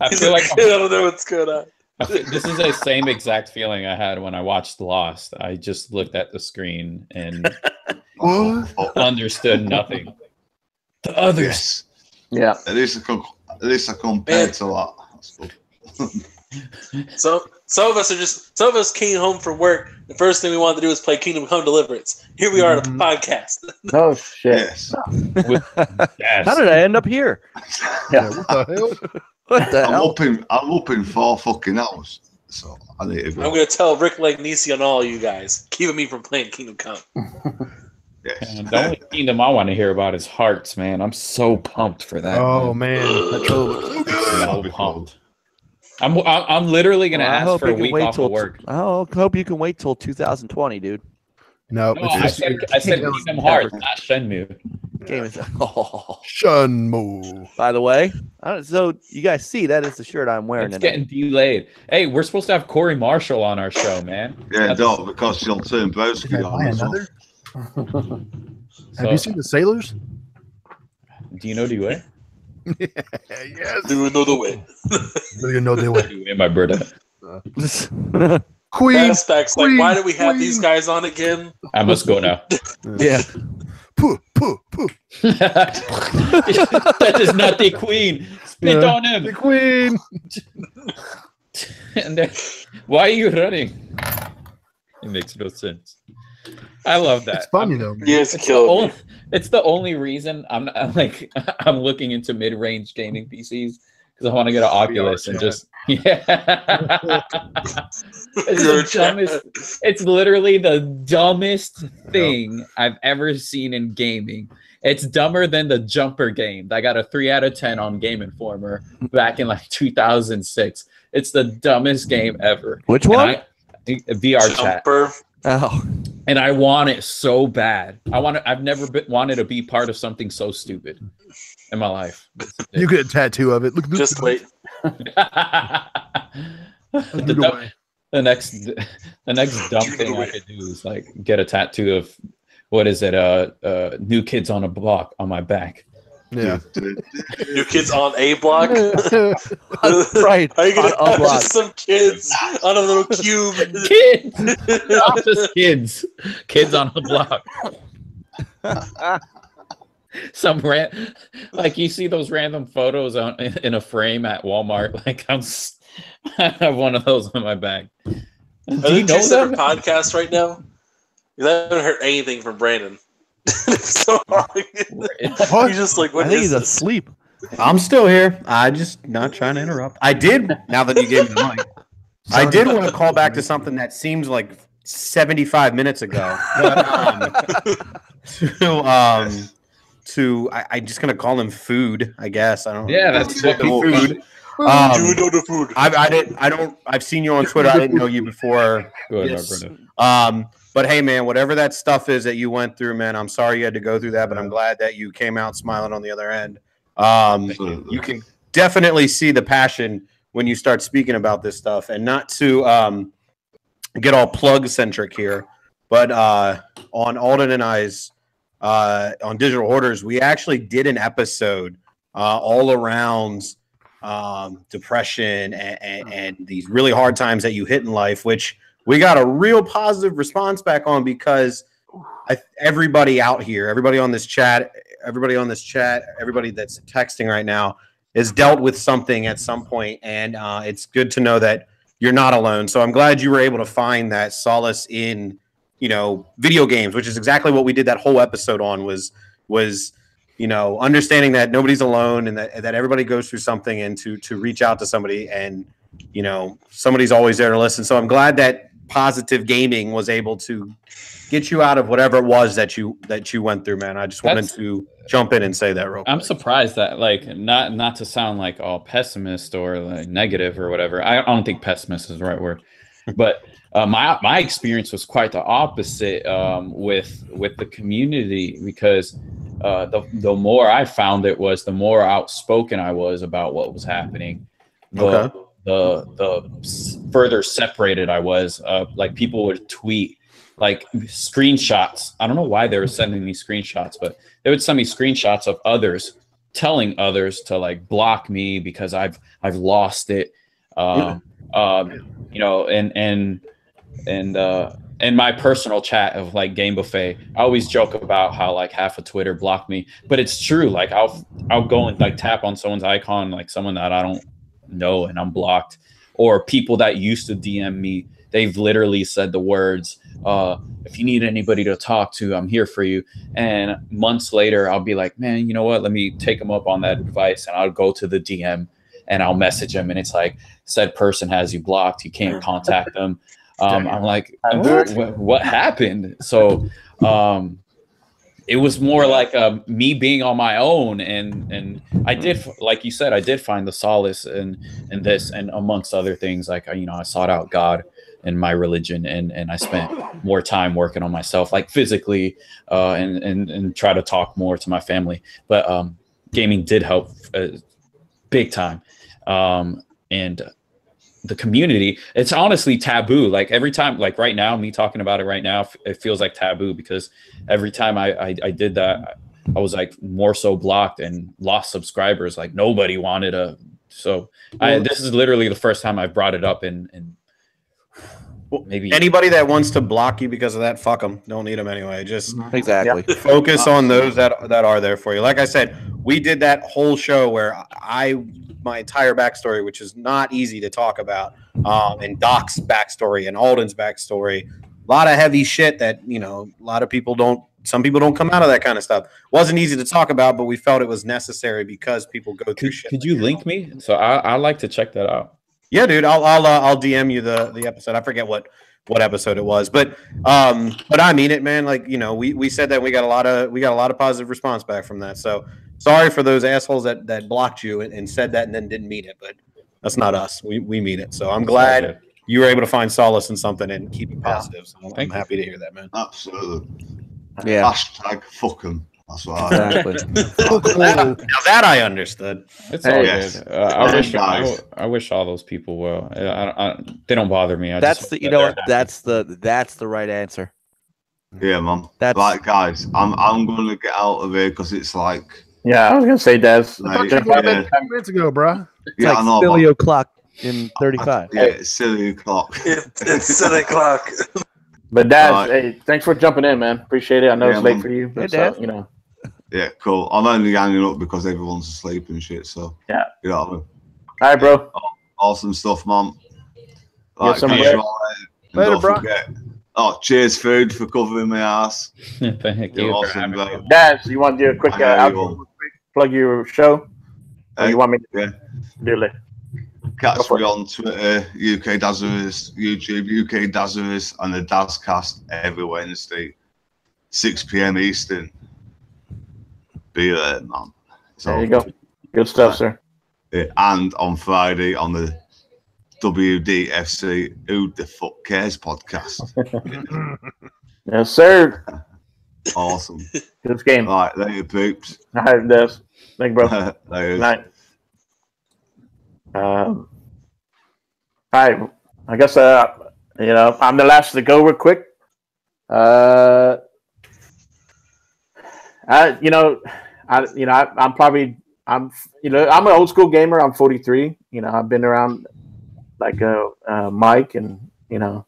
I feel like
I don't know what's going on.
This is the same exact feeling I had when I watched Lost. I just looked at the screen and understood nothing. The others.
Yeah.
At least I compared to that. That's good.
So some of us came home from work. The first thing we wanted to do was play Kingdom Come Deliverance. Here we are at a podcast.
Oh shit!
Yes.
Yes.
How did I end up here?
Yeah.
What the hell?
What the hell?
I'm up in 4 fucking hours, so I need to go.
I'm gonna tell Rick Lagnisi on all you guys, keeping me from playing Kingdom Come.
Yes.
And the only kingdom I want to hear about is Hearts, man. I'm so pumped for that.
Oh man, that trailer looks so good.
So pumped. I'm literally gonna ask for a week off of work.
I hope you can wait till 2020, dude.
No,
I said Kingdom Hearts, not Shenmue.
Game is
Shenmue.
By the way, so you guys see that is the shirt I'm wearing.
It's getting delayed. Hey, we're supposed to have Corey Marshall on our show, man.
Yeah, don't, because she'll turn Broski on as well.
Have you seen the Sailors?
Do you know DA?
Yes.
Do you know the way?
Do you know the way?
My brother.
Fastback's like, why do we have these guys on again?
I must go now.
Yeah.
Poo, poo, poo.
That is not the queen. Spit on him.
The queen.
And then, why are you running? It makes no sense. I love that.
It's fun, you know.
Yes, kill me.
It's the only reason I'm looking into mid-range gaming PCs because I want to get an Oculus and just it's literally the dumbest thing I've ever seen in gaming. It's dumber than the Jumper game. I got a 3 out of 10 on Game Informer back in like 2006. It's the dumbest game ever.
Which one?
VR
Jumper.
chat.
Oh.
And I want it so bad. I've never wanted to be part of something so stupid in my life.
You get a tattoo of it. Look,
just wait.
The next dumb thing I could do is like get a tattoo of what is it? New Kids on a Block on my back.
Yeah.
New Kids on a block.
Right.
Are you gonna just some kids on a little cube?
Kids, not just kids. Kids on a block. Some like you see those random photos in a frame at Walmart. Like I have one of those on my back.
Do you know that podcast right now? I haven't heard anything from Brandon. So he's just like, what
I think
is
he's
this?
asleep.
I'm still here. I just not trying to interrupt. I did, now that you gave me the mic, I did want to call back to something that seems like 75 minutes ago. But, I'm just gonna call him food, I guess. I don't know.
Yeah, that's
food.
Food.
I've seen you on Twitter. I didn't know you before. But hey, man, whatever that stuff is that you went through, man, I'm sorry you had to go through that, but I'm glad that you came out smiling on the other end. You can definitely see the passion when you start speaking about this stuff, and not to get all plug centric here, but on Alden and I's on Digital Hoarders, we actually did an episode all around depression and these really hard times that you hit in life, which we got a real positive response back on because everybody out here, everybody on this chat, everybody that's texting right now has dealt with something at some point, and it's good to know that you're not alone. So I'm glad you were able to find that solace in, video games, which is exactly what we did that whole episode on was understanding that nobody's alone and that everybody goes through something, and to reach out to somebody, and somebody's always there to listen. So I'm glad that positive gaming was able to get you out of whatever it was that you went through, man. I just wanted to jump in and say that real quick.
I'm surprised that, like, not to sound like all pessimist or like negative or whatever. I don't think pessimist is the right word, but my experience was quite the opposite with the community, because the more I found it was, the more outspoken I was about what was happening. The further separated I was. Like, people would tweet like screenshots. I don't know why they were sending me screenshots, but they would send me screenshots of others telling others to like block me because I've lost it. In my personal chat of like Game Buffet, I always joke about how like half of Twitter blocked me, but it's true. Like I'll go and like tap on someone's icon, like someone that I don't know, and I'm blocked. Or people that used to DM me, they've literally said the words, if you need anybody to talk to, I'm here for you. And months later, I'll be like, man, you know what? Let me take them up on that advice. And I'll go to the DM and I'll message them. And it's like, said person has you blocked. You can't contact them. I'm like, what happened? So it was more like me being on my own. And I did, like you said, I did find the solace in this, and amongst other things, like, I sought out God and my religion, and I spent more time working on myself, like physically, and try to talk more to my family. But gaming did help big time. And the community, it's honestly taboo. Like every time, like right now, me talking about it right now, it feels like taboo, because every time I did that, I was like more so blocked and lost subscribers. Like nobody wanted to. So this is literally the first time I brought it up in Maybe
anybody that wants to block you because of that, fuck them. Don't need them anyway. Just
Exactly.
focus on those that are there for you. Like I said, we did that whole show where my entire backstory, which is not easy to talk about, and Doc's backstory and Alden's backstory, a lot of heavy shit that, you know, a lot of people don't. Some people don't come out of that kind of stuff. Wasn't easy to talk about, but we felt it was necessary because people go through shit.
Could you link me? So I like to check that out.
Yeah, dude. I'll DM you the episode. I forget what episode it was, but I mean it, man. Like, you know, we said that we got a lot of positive response back from that. So sorry for those assholes that blocked you and said that and then didn't mean it, but that's not us. We mean it. So I'm glad you were able to find solace in something and keep it positive. So I'm happy to hear that, man.
Absolutely.
Yeah.
Hashtag fuck 'em. That's what I
Exactly.
Now that I understood.
It's all good. I wish all those people well. They don't bother me.
That's the right answer.
Yeah, man.
That's
like, guys, I'm gonna get out of here because it's like.
Yeah, I was gonna say, Daz.
Like,
10 minutes ago, bro.
It's like silly o'clock in 35.
Yeah, it's silly o'clock.
It's silly o'clock.
But Daz, hey, thanks for jumping in, man. Appreciate it. I know it's late for you, but
Daz.
you know.
Yeah, cool. I'm only hanging up because everyone's asleep and shit. So
yeah,
you know what I mean.
All right, bro.
Awesome stuff, man.
Like, later,
bro. Oh, cheers, food, for covering my ass.
Thank you.
Awesome, bro.
Daz, you want to do a quick outro? Plug your show? Or you want me to do it?
Catch me on Twitter, UK Dazzers, YouTube, UK Dazzers, and the DazCast every Wednesday, 6 p.m. Eastern. Be there, man.
There you go. Good stuff, sir.
Yeah, and on Friday on the W.D.F.C. Who.Da.FUCK.CARES podcast.
Yes, sir.
Awesome.
Good game.
All right, later, poops.
All right, Des. Thank you, bro.
Later.
Night. All right. I guess you know, I'm the last to go real quick. I'm an old school gamer. I'm 43. You know, I've been around like Mike and, you know,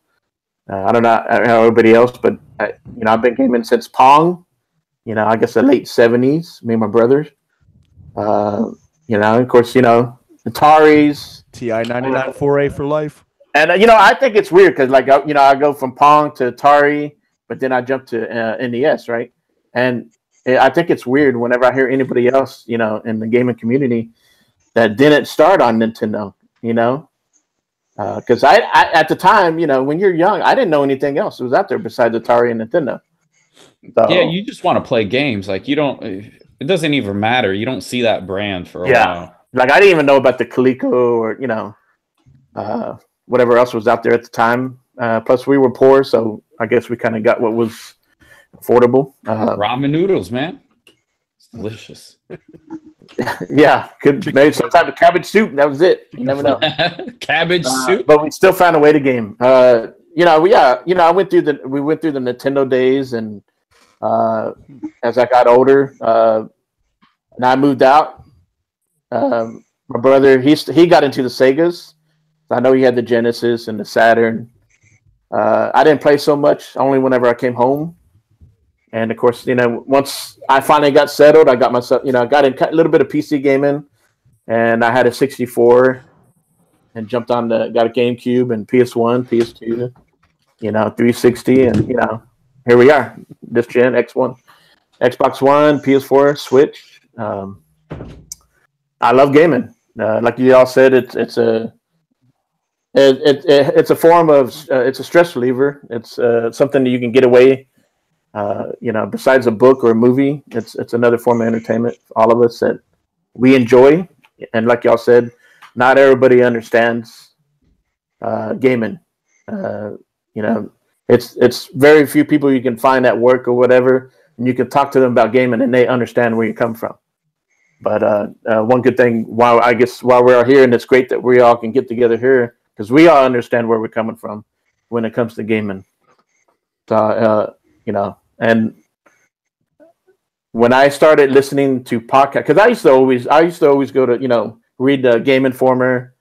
I don't know everybody else, but I've been gaming since Pong. You know, I guess the late 70s. Me and my brothers. You know, of course, you know, Ataris,
TI-99 4A for life.
And you know, I think it's weird because, like, you know, I go from Pong to Atari, but then I jump to NES, right? And I think it's weird whenever I hear anybody else, you know, in the gaming community that didn't start on Nintendo, you know, because I at the time, you know, when you're young, I didn't know anything else that was out there besides Atari and Nintendo. So,
yeah, you just want to play games. Like, you don't. It doesn't even matter. You don't see that brand for a while.
Like, I didn't even know about the Coleco or, you know, whatever else was out there at the time. Plus, we were poor, so I guess we kind of got what was affordable.
Ramen noodles, man. It's delicious.
Yeah, could maybe some type of cabbage soup. That was it. You never know.
Cabbage soup,
but we still found a way to game. You know, I went through the Nintendo days, and as I got older, and I moved out. My brother, he got into the Segas. I know he had the Genesis and the Saturn. I didn't play so much, only whenever I came home. And of course, you know, once I finally got settled, I got myself, you know, I got in a little bit of PC gaming, and I had a 64, and jumped on got a GameCube and PS1, PS2, you know, 360, and you know, here we are, this gen, X1, Xbox One, PS4, Switch. I love gaming. Like you all said, it's a form of it's a stress reliever. It's something that you can get away. You know, besides a book or a movie, it's another form of entertainment for all of us that we enjoy. And like y'all said, not everybody understands gaming. You know, it's very few people you can find at work or whatever, and you can talk to them about gaming and they understand where you come from. But one good thing, while we're here, and it's great that we all can get together here, because we all understand where we're coming from when it comes to gaming. So, you know, and when I started listening to podcasts, because I used to always go to, you know, read the Game Informer,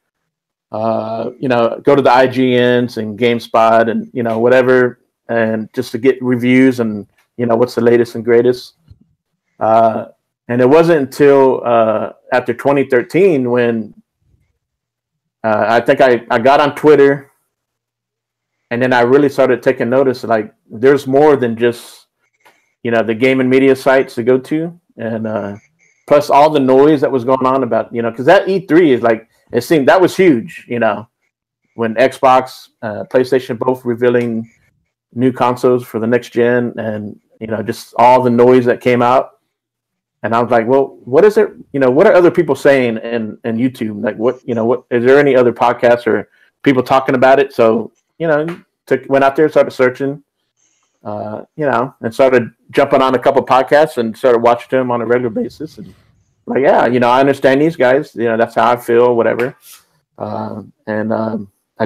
you know, go to the IGNs and GameSpot and, you know, whatever, and just to get reviews and, you know, what's the latest and greatest. And it wasn't until after 2013 when I think I got on Twitter, and then I really started taking notice, like, there's more than just, you know, the game and media sites to go to. And plus all the noise that was going on about, you know, because that E3 is like, it seemed that was huge, you know, when Xbox, PlayStation both revealing new consoles for the next gen, and, you know, just all the noise that came out. And I was like, well, what is it? You know, what are other people saying in YouTube? Like, what, you know, what, is there any other podcasts or people talking about it? So, you know, went out there, started searching, you know, and started jumping on a couple podcasts and started watching them on a regular basis. And like, yeah, you know, I understand these guys, you know, that's how I feel, whatever. I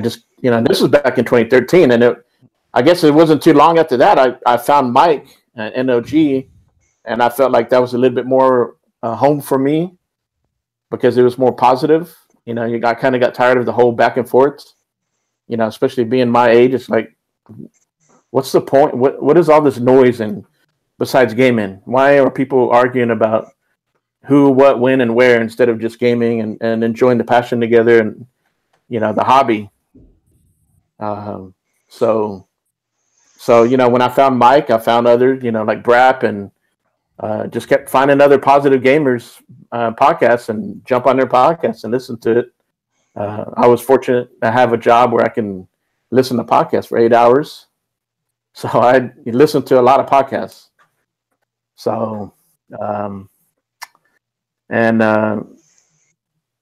just, you know, this was back in 2013, and I guess it wasn't too long after that, I found Mike at NOG, and I felt like that was a little bit more home for me because it was more positive. You know, I kind of got tired of the whole back and forth, you know, especially being my age. It's like, what's the point? What is all this noise? And besides gaming, why are people arguing about who, what, when, and where instead of just gaming and enjoying the passion together and, you know, the hobby? So, you know, when I found Mike, I found others, you know, like Brap, and just kept finding other positive gamers podcasts and jump on their podcasts and listen to it. I was fortunate to have a job where I can listen to podcasts for 8 hours. So I listened to a lot of podcasts. So,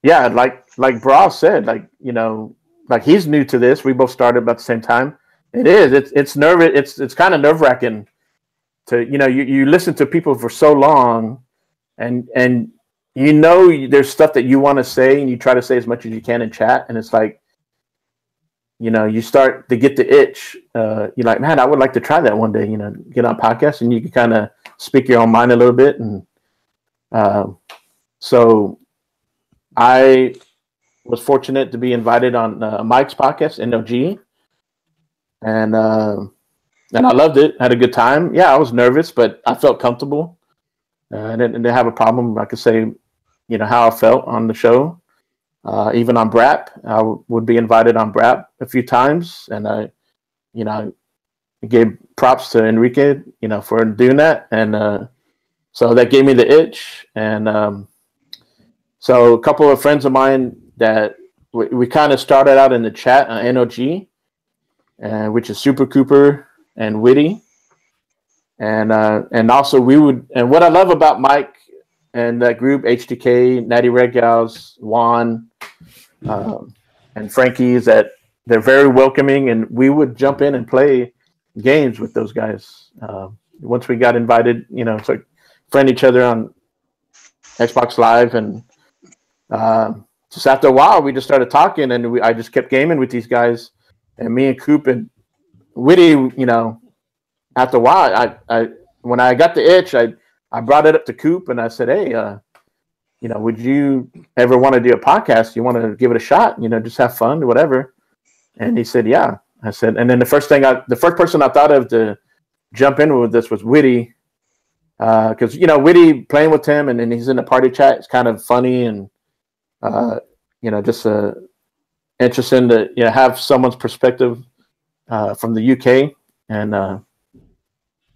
yeah, like Bra said, like, you know, like he's new to this. We both started about the same time. It is. It's it's kind of nerve-wracking to, you know, you listen to people for so long, and you know there's stuff that you want to say, and you try to say as much as you can in chat, and it's like, you know, you start to get the itch. You're like, man, I would like to try that one day, you know, get on podcast, and you can kind of speak your own mind a little bit. And so I was fortunate to be invited on Mike's podcast, NOG, and I loved it. Had a good time. Yeah, I was nervous, but I felt comfortable. I didn't have a problem. I could say, you know, how I felt on the show. Even on Brap, I would be invited on Brap a few times, and I gave props to Enrique, you know, for doing that, and so that gave me the itch. And so a couple of friends of mine that we kind of started out in the chat on NOG, which is SuPRcooPR and Witty, and also we would. And what I love about Mike and that group, HDK, Natty Red Gals, Juan, and Frankie, is that they're very welcoming, and we would jump in and play games with those guys. Once we got invited, you know, so friend each other on Xbox Live, and just after a while, we just started talking, and I just kept gaming with these guys, and me and Coop and Witty, you know, after a while, I when I got the itch, I brought it up to Coop, and I said, hey, you know, would you ever want to do a podcast? You want to give it a shot? You know, just have fun, whatever. And he said, yeah. I said, and then the first person I thought of to jump in with this was Witty, because, you know, Witty, playing with him, and then he's in the party chat. It's kind of funny, and you know, just interesting to, you know, have someone's perspective from the UK. And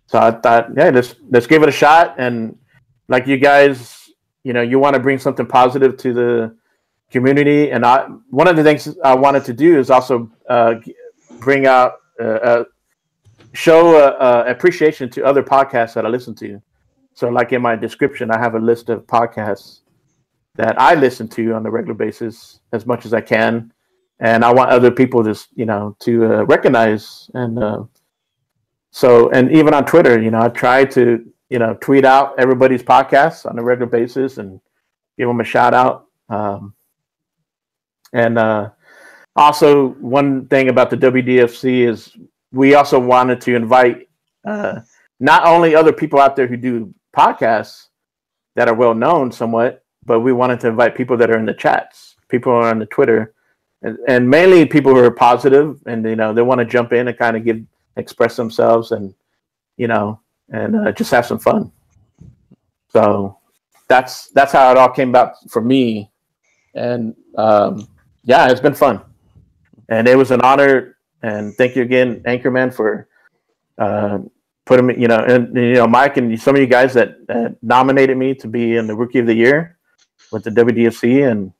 so I thought, yeah, let's give it a shot. And like you guys, you know, you want to bring something positive to the community. And one of the things I wanted to do is also bring out, show appreciation to other podcasts that I listen to. So like in my description, I have a list of podcasts that I listen to on a regular basis as much as I can. And I want other people to, you know, to recognize. And so, and even on Twitter, you know, I try to, you know, tweet out everybody's podcasts on a regular basis and give them a shout out. And also, one thing about the W.D.F.C is we also wanted to invite not only other people out there who do podcasts that are well known somewhat, but we wanted to invite people that are in the chats, people who are on the Twitter, and mainly people who are positive and they want to jump in and kind of express themselves and just have some fun. So that's how it all came about for me, and it's been fun, and it was an honor. And thank you again, Anchorman, for putting me, and Mike and some of you guys that nominated me to be in the Rookie of the Year with the W.D.F.C. and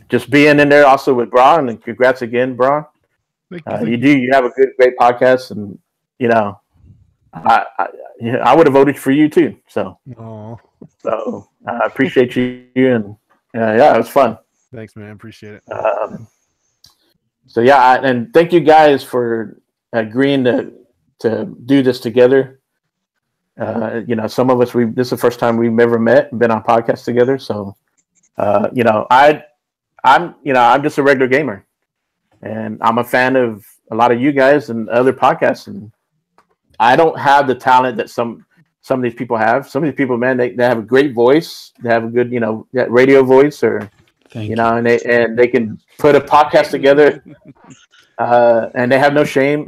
just being in there also with Bra, and congrats again, Bra. You have a great podcast, and I would have voted for you too. So I appreciate you, and it was fun.
Thanks, man. Appreciate it.
And thank you guys for agreeing to do this together. Some of us, this is the first time we've ever met and been on podcasts together. So, I'm just a regular gamer, and I'm a fan of a lot of you guys and other podcasts. And I don't have the talent that some of these people have. Some of these people, man, they have a great voice. They have a good, that radio voice, or and they can put a podcast together, and they have no shame.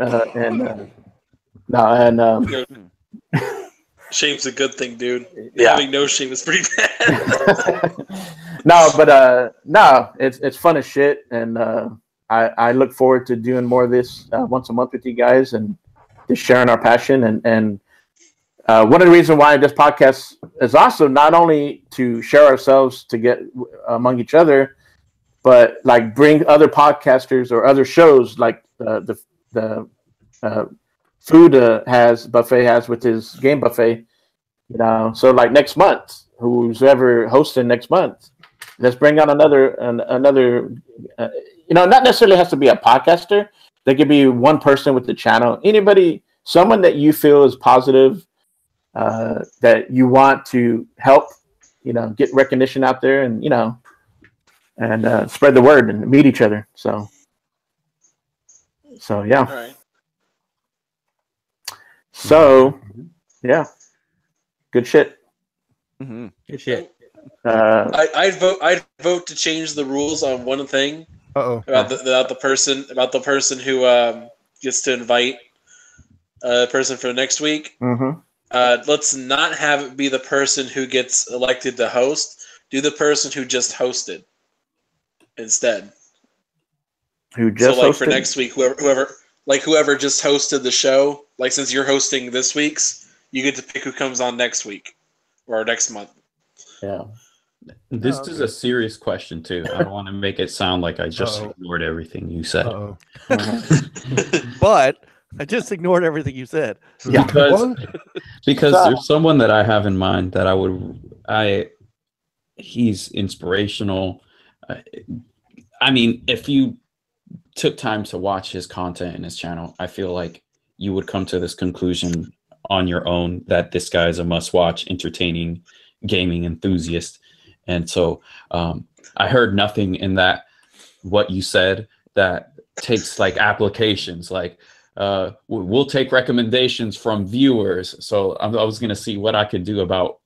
Shame's a good thing, dude.
Yeah.
Having no shame is pretty bad.
It's fun as shit, and I look forward to doing more of this once a month with you guys and just sharing our passion. And one of the reasons why this podcast is also not only to share ourselves to get among each other, but like bring other podcasters or other shows like the food buffet has with his game buffet, So like next month, who's ever hosting next month, let's bring on another. Not necessarily has to be a podcaster. There could be one person with the channel. Anybody, someone that you feel is positive, that you want to help, get recognition out there, and and spread the word and meet each other. So yeah.
All right.
So, yeah, good shit.
Mm-hmm. Good shit.
I'd vote to change the rules on one thing. About the person who gets to invite a person for next week.
Mm-hmm.
Let's not have it be the person who gets elected to host. Do the person who just hosted instead.
Who just hosted?
For next week, whoever just hosted the show, like since you're hosting this week's, you get to pick who comes on next week or next month.
Yeah.
This is a serious question too. I don't want to make it sound like I just ignored everything you said.
But I just ignored everything you said.
Yeah.
Because there's someone that I have in mind that he's inspirational. I mean, if you took time to watch his content in his channel, I feel like you would come to this conclusion on your own that this guy is a must-watch, entertaining gaming enthusiast. And so I heard nothing in what you said that takes like applications, like we'll take recommendations from viewers. So I was going to see what I could do about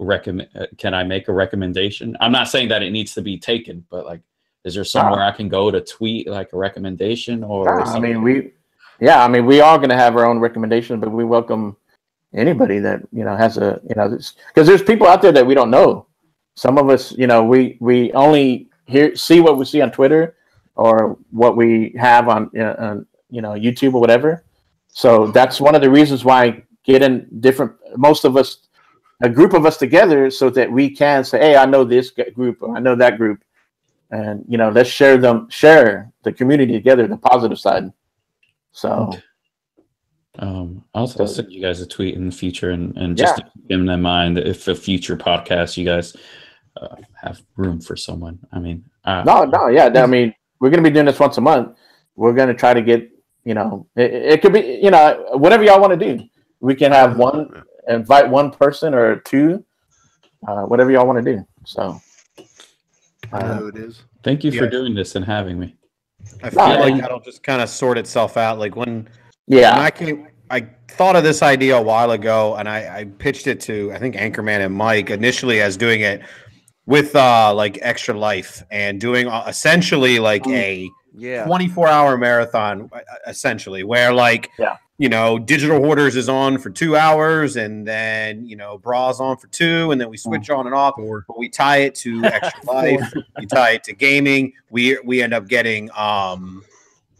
can I make a recommendation? I'm not saying that it needs to be taken, but like, is there somewhere I can go to tweet like a recommendation or something?
we are going to have our own recommendations, but we welcome anybody that, has because there's people out there that we don't know. Some of us, we only see what we see on Twitter or what we have on, YouTube or whatever. So that's one of the reasons why getting most of us, a group of us together so that we can say, hey, I know this group or I know that group. And, let's share the community together, the positive side. So.
I'll send you guys a tweet in the future and just to keep them in mind if a future podcast you guys have room for someone. I mean, I mean, we're going to be doing this once a month. We're going to try to get, it could be, whatever y'all want to do. We can have invite one person or two, whatever y'all want to do. So.
I know it is.
Thank you for doing this and having me.
I feel like that'll just kind of sort itself out. Like when I thought of this idea a while ago, and I pitched it to I think Anchorman and Mike initially as doing it with like Extra Life and doing essentially like a 24-hour marathon, essentially, where like Digital Hoarders is on for 2 hours, and then Bra's on for 2, and then we switch on and off. But we tie it to Extra Life, we tie it to gaming. We end up getting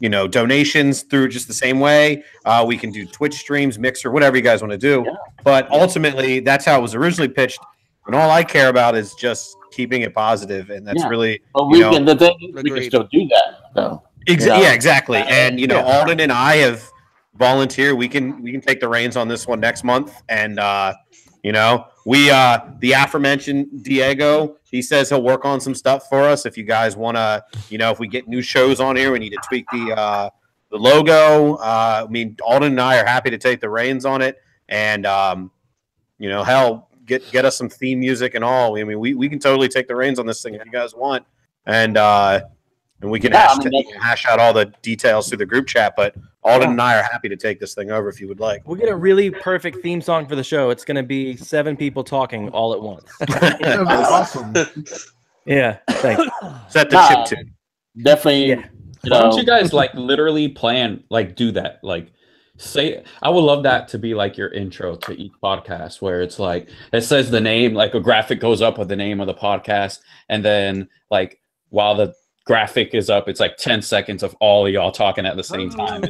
donations through just the same way. We can do Twitch streams, Mixer, whatever you guys want to do. But ultimately, that's how it was originally pitched. And all I care about is just keeping it positive, and that's really.
But we can still do that, though.
Yeah, exactly. And Alden and I have volunteered. We can take the reins on this one next month, and the aforementioned Diego, he says he'll work on some stuff for us. If you guys want to, if we get new shows on here, we need to tweak the logo. I mean, Alden and I are happy to take the reins on it, and hell. Get us some theme music and all. I mean, we can totally take the reins on this thing if you guys want, and we can hash out all the details through the group chat. But Alden and I are happy to take this thing over if you would like.
We'll get a really perfect theme song for the show. It's going to be 7 people talking all at once.
Awesome.
Yeah, thanks.
Set the chip tune.
Definitely.
Why don't you guys like literally plan, like do that, like. I would love that to be like your intro to each podcast, where it's like it says the name, like a graphic goes up with the name of the podcast, and then like while the graphic is up, it's like 10 seconds of all of y'all talking at the same time.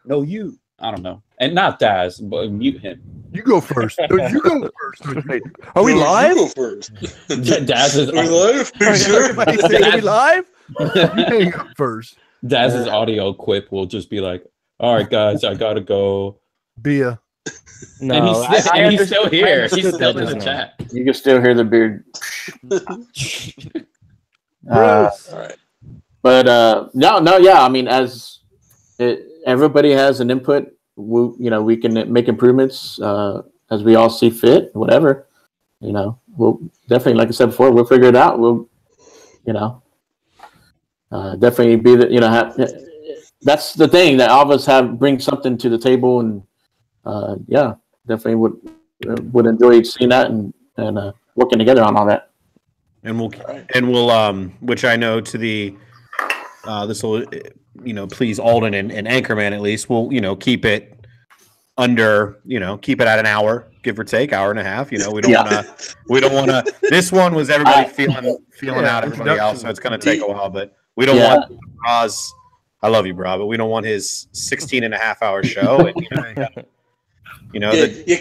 No, you. I don't know, and not Daz, but mute him.
You go first. You go first.
Are we live?
You go first.
Daz is.
Are we live? Are you sure?
Are we live?
You hang up first.
Daz's audio quip will just be like, "All right, guys, I gotta go."
Bia.
No,
and he's still here. He's still in the chat.
You can still hear the beard.
All right.
But I mean, everybody has an input. We can make improvements as we all see fit. Whatever. We'll definitely, like I said before, we'll figure it out. We'll, definitely be that's the thing, that all of us bring something to the table, and definitely would enjoy seeing that and working together on all that.
And we'll which I know to the this will please Alden and Anchorman at least. We'll keep it under keep it at an hour, give or take, hour and a half. We don't want to. This one was everybody feeling out everybody else, so it's going to take a while, but. We don't want Bra's. I love you, Bra, but we don't want his 16.5-hour show. And,
you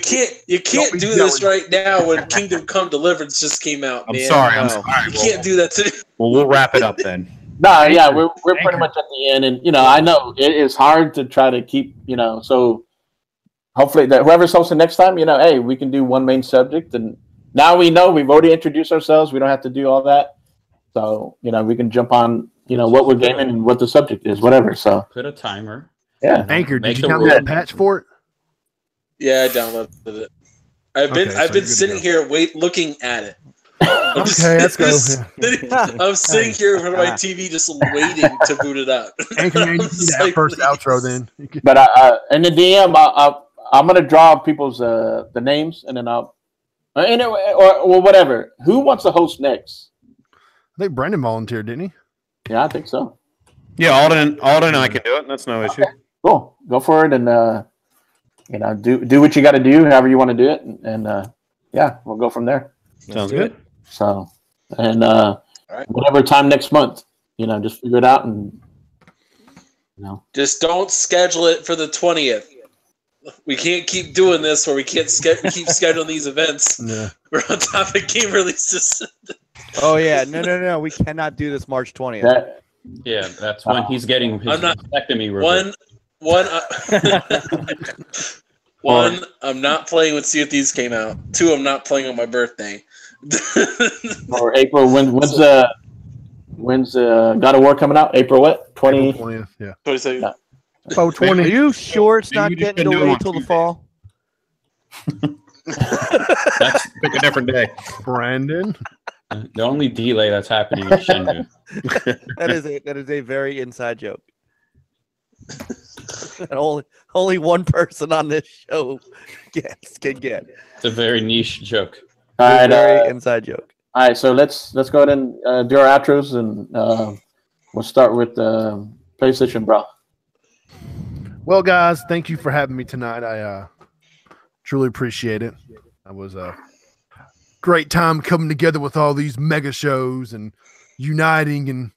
can't do this right now when Kingdom Come Deliverance just came out.
I'm sorry.
You can't do that today.
Well, we'll wrap it up then.
We're pretty much at the end, and I know it is hard to try to keep So hopefully that whoever's hosting next time, hey, we can do one main subject, and now we know we've already introduced ourselves. We don't have to do all that, so we can jump on. What we're gaming and what the subject is, whatever. So
put a timer.
Yeah.
Anchor, did you download that patch for it?
Yeah, I downloaded it. I've been sitting here looking at it.
Let's go.
I'm
sitting here in front of my TV just waiting to boot it up.
Anchor, man, you do that first outro then.
But in the DM, I'm gonna draw people's the names, and then or whatever. Who wants to host next?
I think Brandon volunteered, didn't he?
Yeah, I think so.
Yeah, Alden and I can do it. That's no issue.
Cool. Go for it, and do what you got to do, however you want to do it, and we'll go from there.
Sounds good.
So, and whatever time next month, just figure it out, and
just don't schedule it for the 20th. We can't keep doing this where we can't keep scheduling these events.
Yeah.
We're on top of game releases.
Oh yeah, no. We cannot do this March 20th.
That's when he's getting his vasectomy reversed.
One, I'm not playing when Sea of Thieves came out. 2, I'm not playing on my birthday.
Or April. When's God of War coming out? April what?
20th. Yeah.
22nd.
Oh, 20.
Are you sure it's not getting delayed till the fall?
Pick a different day.
Brandon.
The only delay that's happening is Shenmue.
That is a very inside joke. And only one person on this show can get.
It's a very niche joke.
All right,
very inside joke.
All right, so let's go ahead and do our outros, and we'll start with PlayStation Bra.
Well, guys, thank you for having me tonight. I truly appreciate it. It was a great time coming together with all these mega shows and uniting and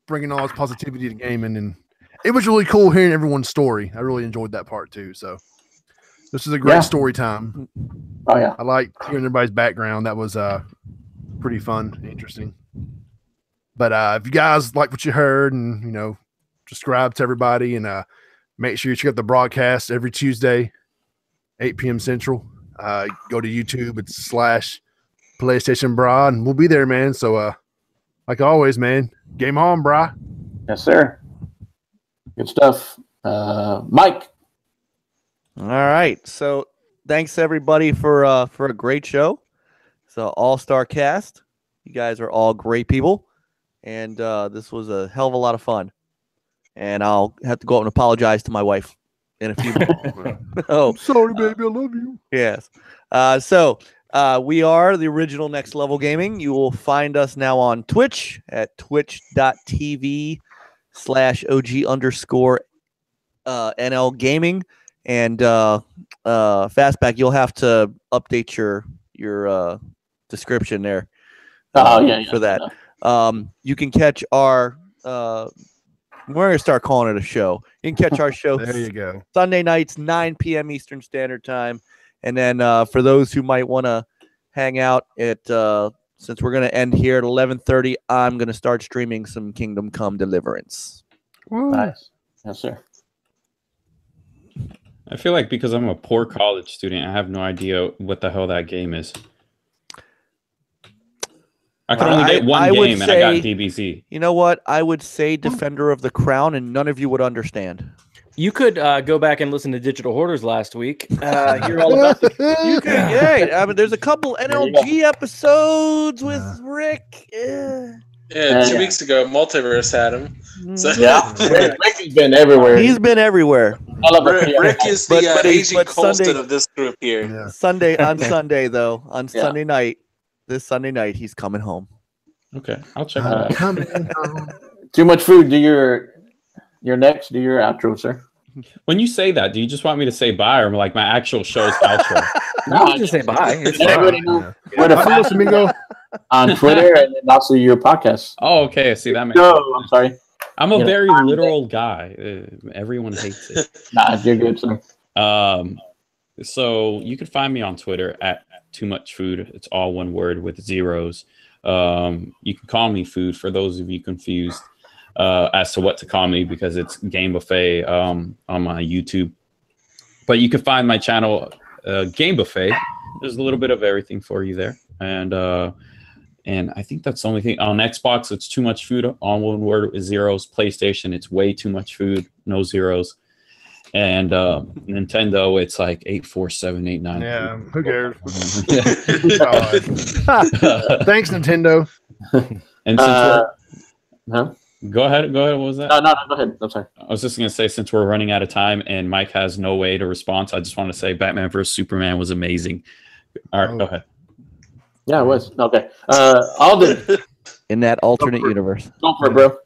bringing all this positivity to gaming. And it was really cool hearing everyone's story. I really enjoyed that part too. So this is a great story time.
Oh yeah,
I like hearing everybody's background. That was pretty fun and interesting. But if you guys like what you heard, and subscribe to everybody, and make sure you check out the broadcast every Tuesday, 8 p.m. Central. Go to YouTube. It's /PlayStation Bra, and we'll be there, man. So like always, man, game on, brah.
Yes, sir. Good stuff. Mike.
All right. So thanks everybody for a great show. So all-star cast. You guys are all great people. And this was a hell of a lot of fun. And I'll have to go out and apologize to my wife in a few minutes.
I'm sorry, baby. I love you.
Yes. So we are the original Next Level Gaming. You will find us now on Twitch at twitch.tv/OG_NL Gaming. And Fastback, you'll have to update your description there. For that. You can catch our we're going to start calling it a show. You can catch our show
There you go.
Sunday nights, 9 p.m. Eastern Standard Time. And then for those who might want to hang out at since we're going to end here at 11:30, I'm going to start streaming some Kingdom Come Deliverance.
Nice. Yes, sir.
I feel like because I'm a poor college student, I have no idea what the hell that game is. I could only get one game, and I got DBZ.
You know what? I would say Defender of the Crown, and none of you would understand.
You could go back and listen to Digital Hoarders last week. You're all about
You could, yeah. I mean, there's a couple NLG episodes with Rick. Yeah,
2 weeks ago, Multiverse had him. So.
Yeah, Rick has been everywhere.
He's been everywhere.
Rick is the Agent Colston of this group here.
Yeah. Sunday though, on Sunday night, this Sunday night, he's coming home.
Okay, I'll check that out.
Too much food. Do your next. Do your outro, sir.
When you say that, do you just want me to say bye, or like my actual show's outro?
No, you just say bye. It's
everybody know where to find us, amigo. On Twitter and then also your podcast.
Oh, okay. See that?
No, I'm sorry.
I'm a very literal guy. Everyone hates it.
Nah, you're good, sir.
So you can find me on Twitter at Too Much Food. It's all one word with zeros. You can call me Food for those of you confused as to what to call me, because it's Game Buffet on my YouTube. But you can find my channel Game Buffet. There's a little bit of everything for you there, and I think that's the only thing. On Xbox, it's Too Much Food, all one word with zeros. PlayStation, it's Way Too Much Food, no zeros. And Nintendo, it's like 84789.
Yeah, who cares? Thanks, Nintendo.
And go ahead. What was that?
No, go ahead. I'm sorry.
I was just gonna say, since we're running out of time and Mike has no way to respond, I just want to say Batman vs Superman was amazing. All right, go ahead.
Yeah, it was. Okay. Alden.
In that alternate universe.
Go for it, bro.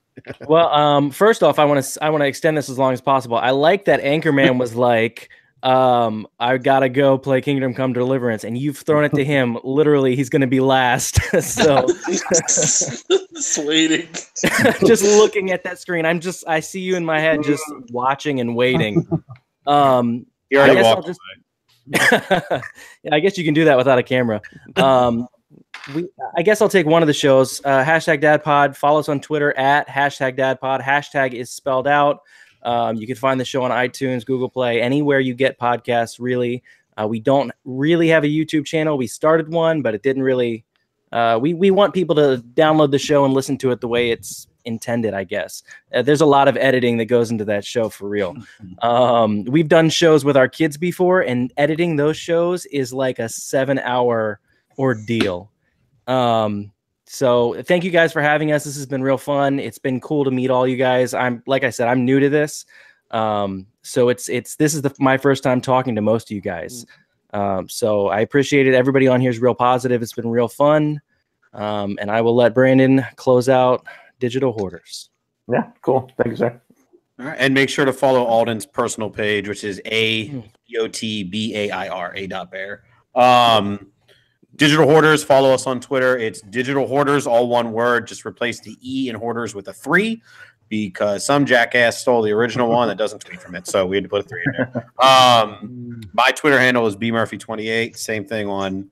Well, first off, I want to extend this as long as possible. I like that Anchorman was like, I gotta go play Kingdom Come Deliverance, and you've thrown it to him. Literally, he's gonna be last. So,
just waiting,
just looking at that screen. I see you in my head, just watching and waiting.
You already walked away.
Yeah, I guess you can do that without a camera. I guess I'll take one of the shows. Hashtag DadPod. Follow us on Twitter at hashtag DadPod. Hashtag is spelled out. You can find the show on iTunes, Google Play, anywhere you get podcasts, really. We don't really have a YouTube channel. We started one, but it didn't really... We want people to download the show and listen to it the way it's intended, I guess. There's a lot of editing that goes into that show, for real. We've done shows with our kids before, and editing those shows is like a 7-hour ordeal. So thank you guys for having us. This has been real fun. It's been cool to meet all you guys. Like I said, I'm new to this. So this is my first time talking to most of you guys. So I appreciate it. Everybody on here is real positive. It's been real fun. And I will let Brandon close out Digital Hoarders.
Yeah, cool. Thank you, sir.
All right, and make sure to follow Alden's personal page, which is ADOTBAIR. Digital Hoarders, follow us on Twitter. It's Digital Hoarders, all one word. Just replace the E in Hoarders with a 3 because some jackass stole the original one that doesn't tweet from it. So we had to put a 3 in there. My Twitter handle is bmurphy28. Same thing on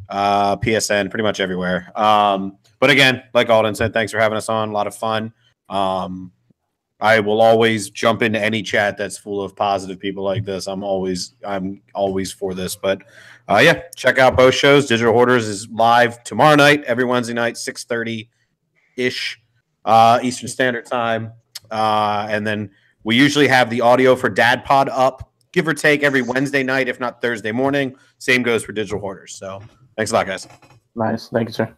PSN, pretty much everywhere. But again, like Alden said, thanks for having us on. A lot of fun. I will always jump into any chat that's full of positive people like this. I'm always for this. But yeah, check out both shows. Digital Hoarders is live tomorrow night, every Wednesday night, 6:30-ish Eastern Standard Time. And then we usually have the audio for DadPod up, give or take, every Wednesday night, if not Thursday morning. Same goes for Digital Hoarders. So thanks a lot, guys.
Nice. Thank you, sir.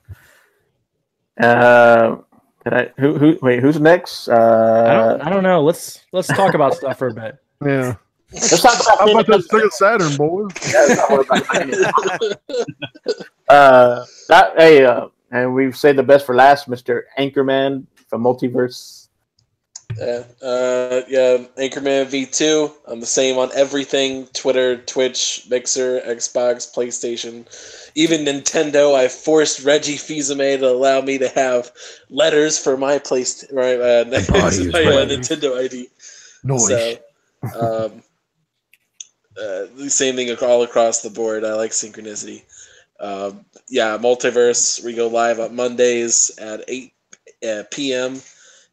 Who's next?
I don't know. Let's talk about stuff for a bit.
Yeah.
Let's talk about
How about that Sega Saturn, boys?
And we've saved the best for last, Mr. Anchorman from Multiverse.
Yeah, Anchorman V2. I'm the same on everything: Twitter, Twitch, Mixer, Xbox, PlayStation, even Nintendo. I forced Reggie Fils-Aimé to allow me to have letters for my Nintendo ID.
Noise.
So, the same thing all across the board. I like synchronicity. Multiverse. We go live on Mondays at 8 p.m.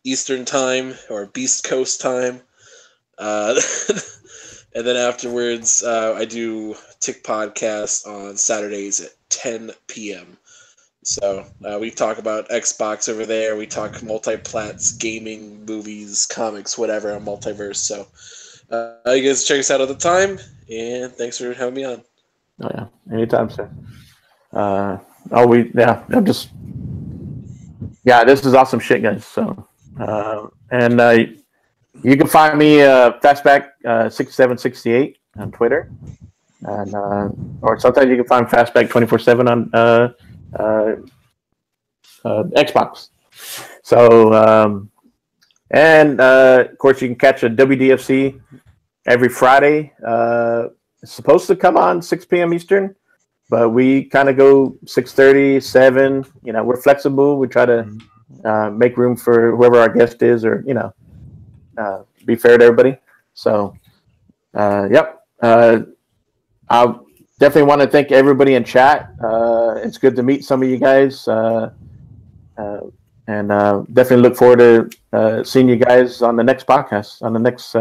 Eastern time or Beast Coast time. And then afterwards, I do Tick Podcast on Saturdays at 10 p.m. So we talk about Xbox over there. We talk multi-plats, gaming, movies, comics, whatever on Multiverse. So you guys check us out at the time. And thanks for having me on.
Oh, yeah. Anytime, sir. This is awesome shit, guys. So, you can find me Fastback6768 on Twitter, and or sometimes you can find Fastback 24/7 on Xbox. So, of course, you can catch a W.D.F.C every Friday. It's supposed to come on 6 p.m. Eastern, but we kind of go 6:30, 7. You know, we're flexible. We try to make room for whoever our guest is, or be fair to everybody. So, I definitely want to thank everybody in chat. It's good to meet some of you guys, and definitely look forward to seeing you guys on the next podcast, on the next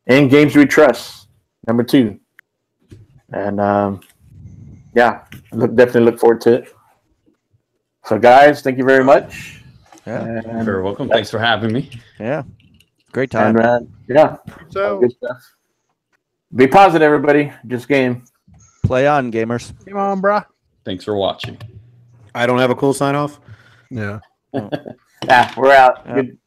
In Games We Trust, number 2. And definitely look forward to it. So, guys, thank you very much.
Yeah,
you're very welcome. Thanks for having me.
Yeah, great time.
And,
So
good stuff. Be positive, everybody. Just game.
Play on, gamers.
Come on, brah.
Thanks for watching.
I don't have a cool sign off.
Yeah.
We're out.
Yeah.
Good.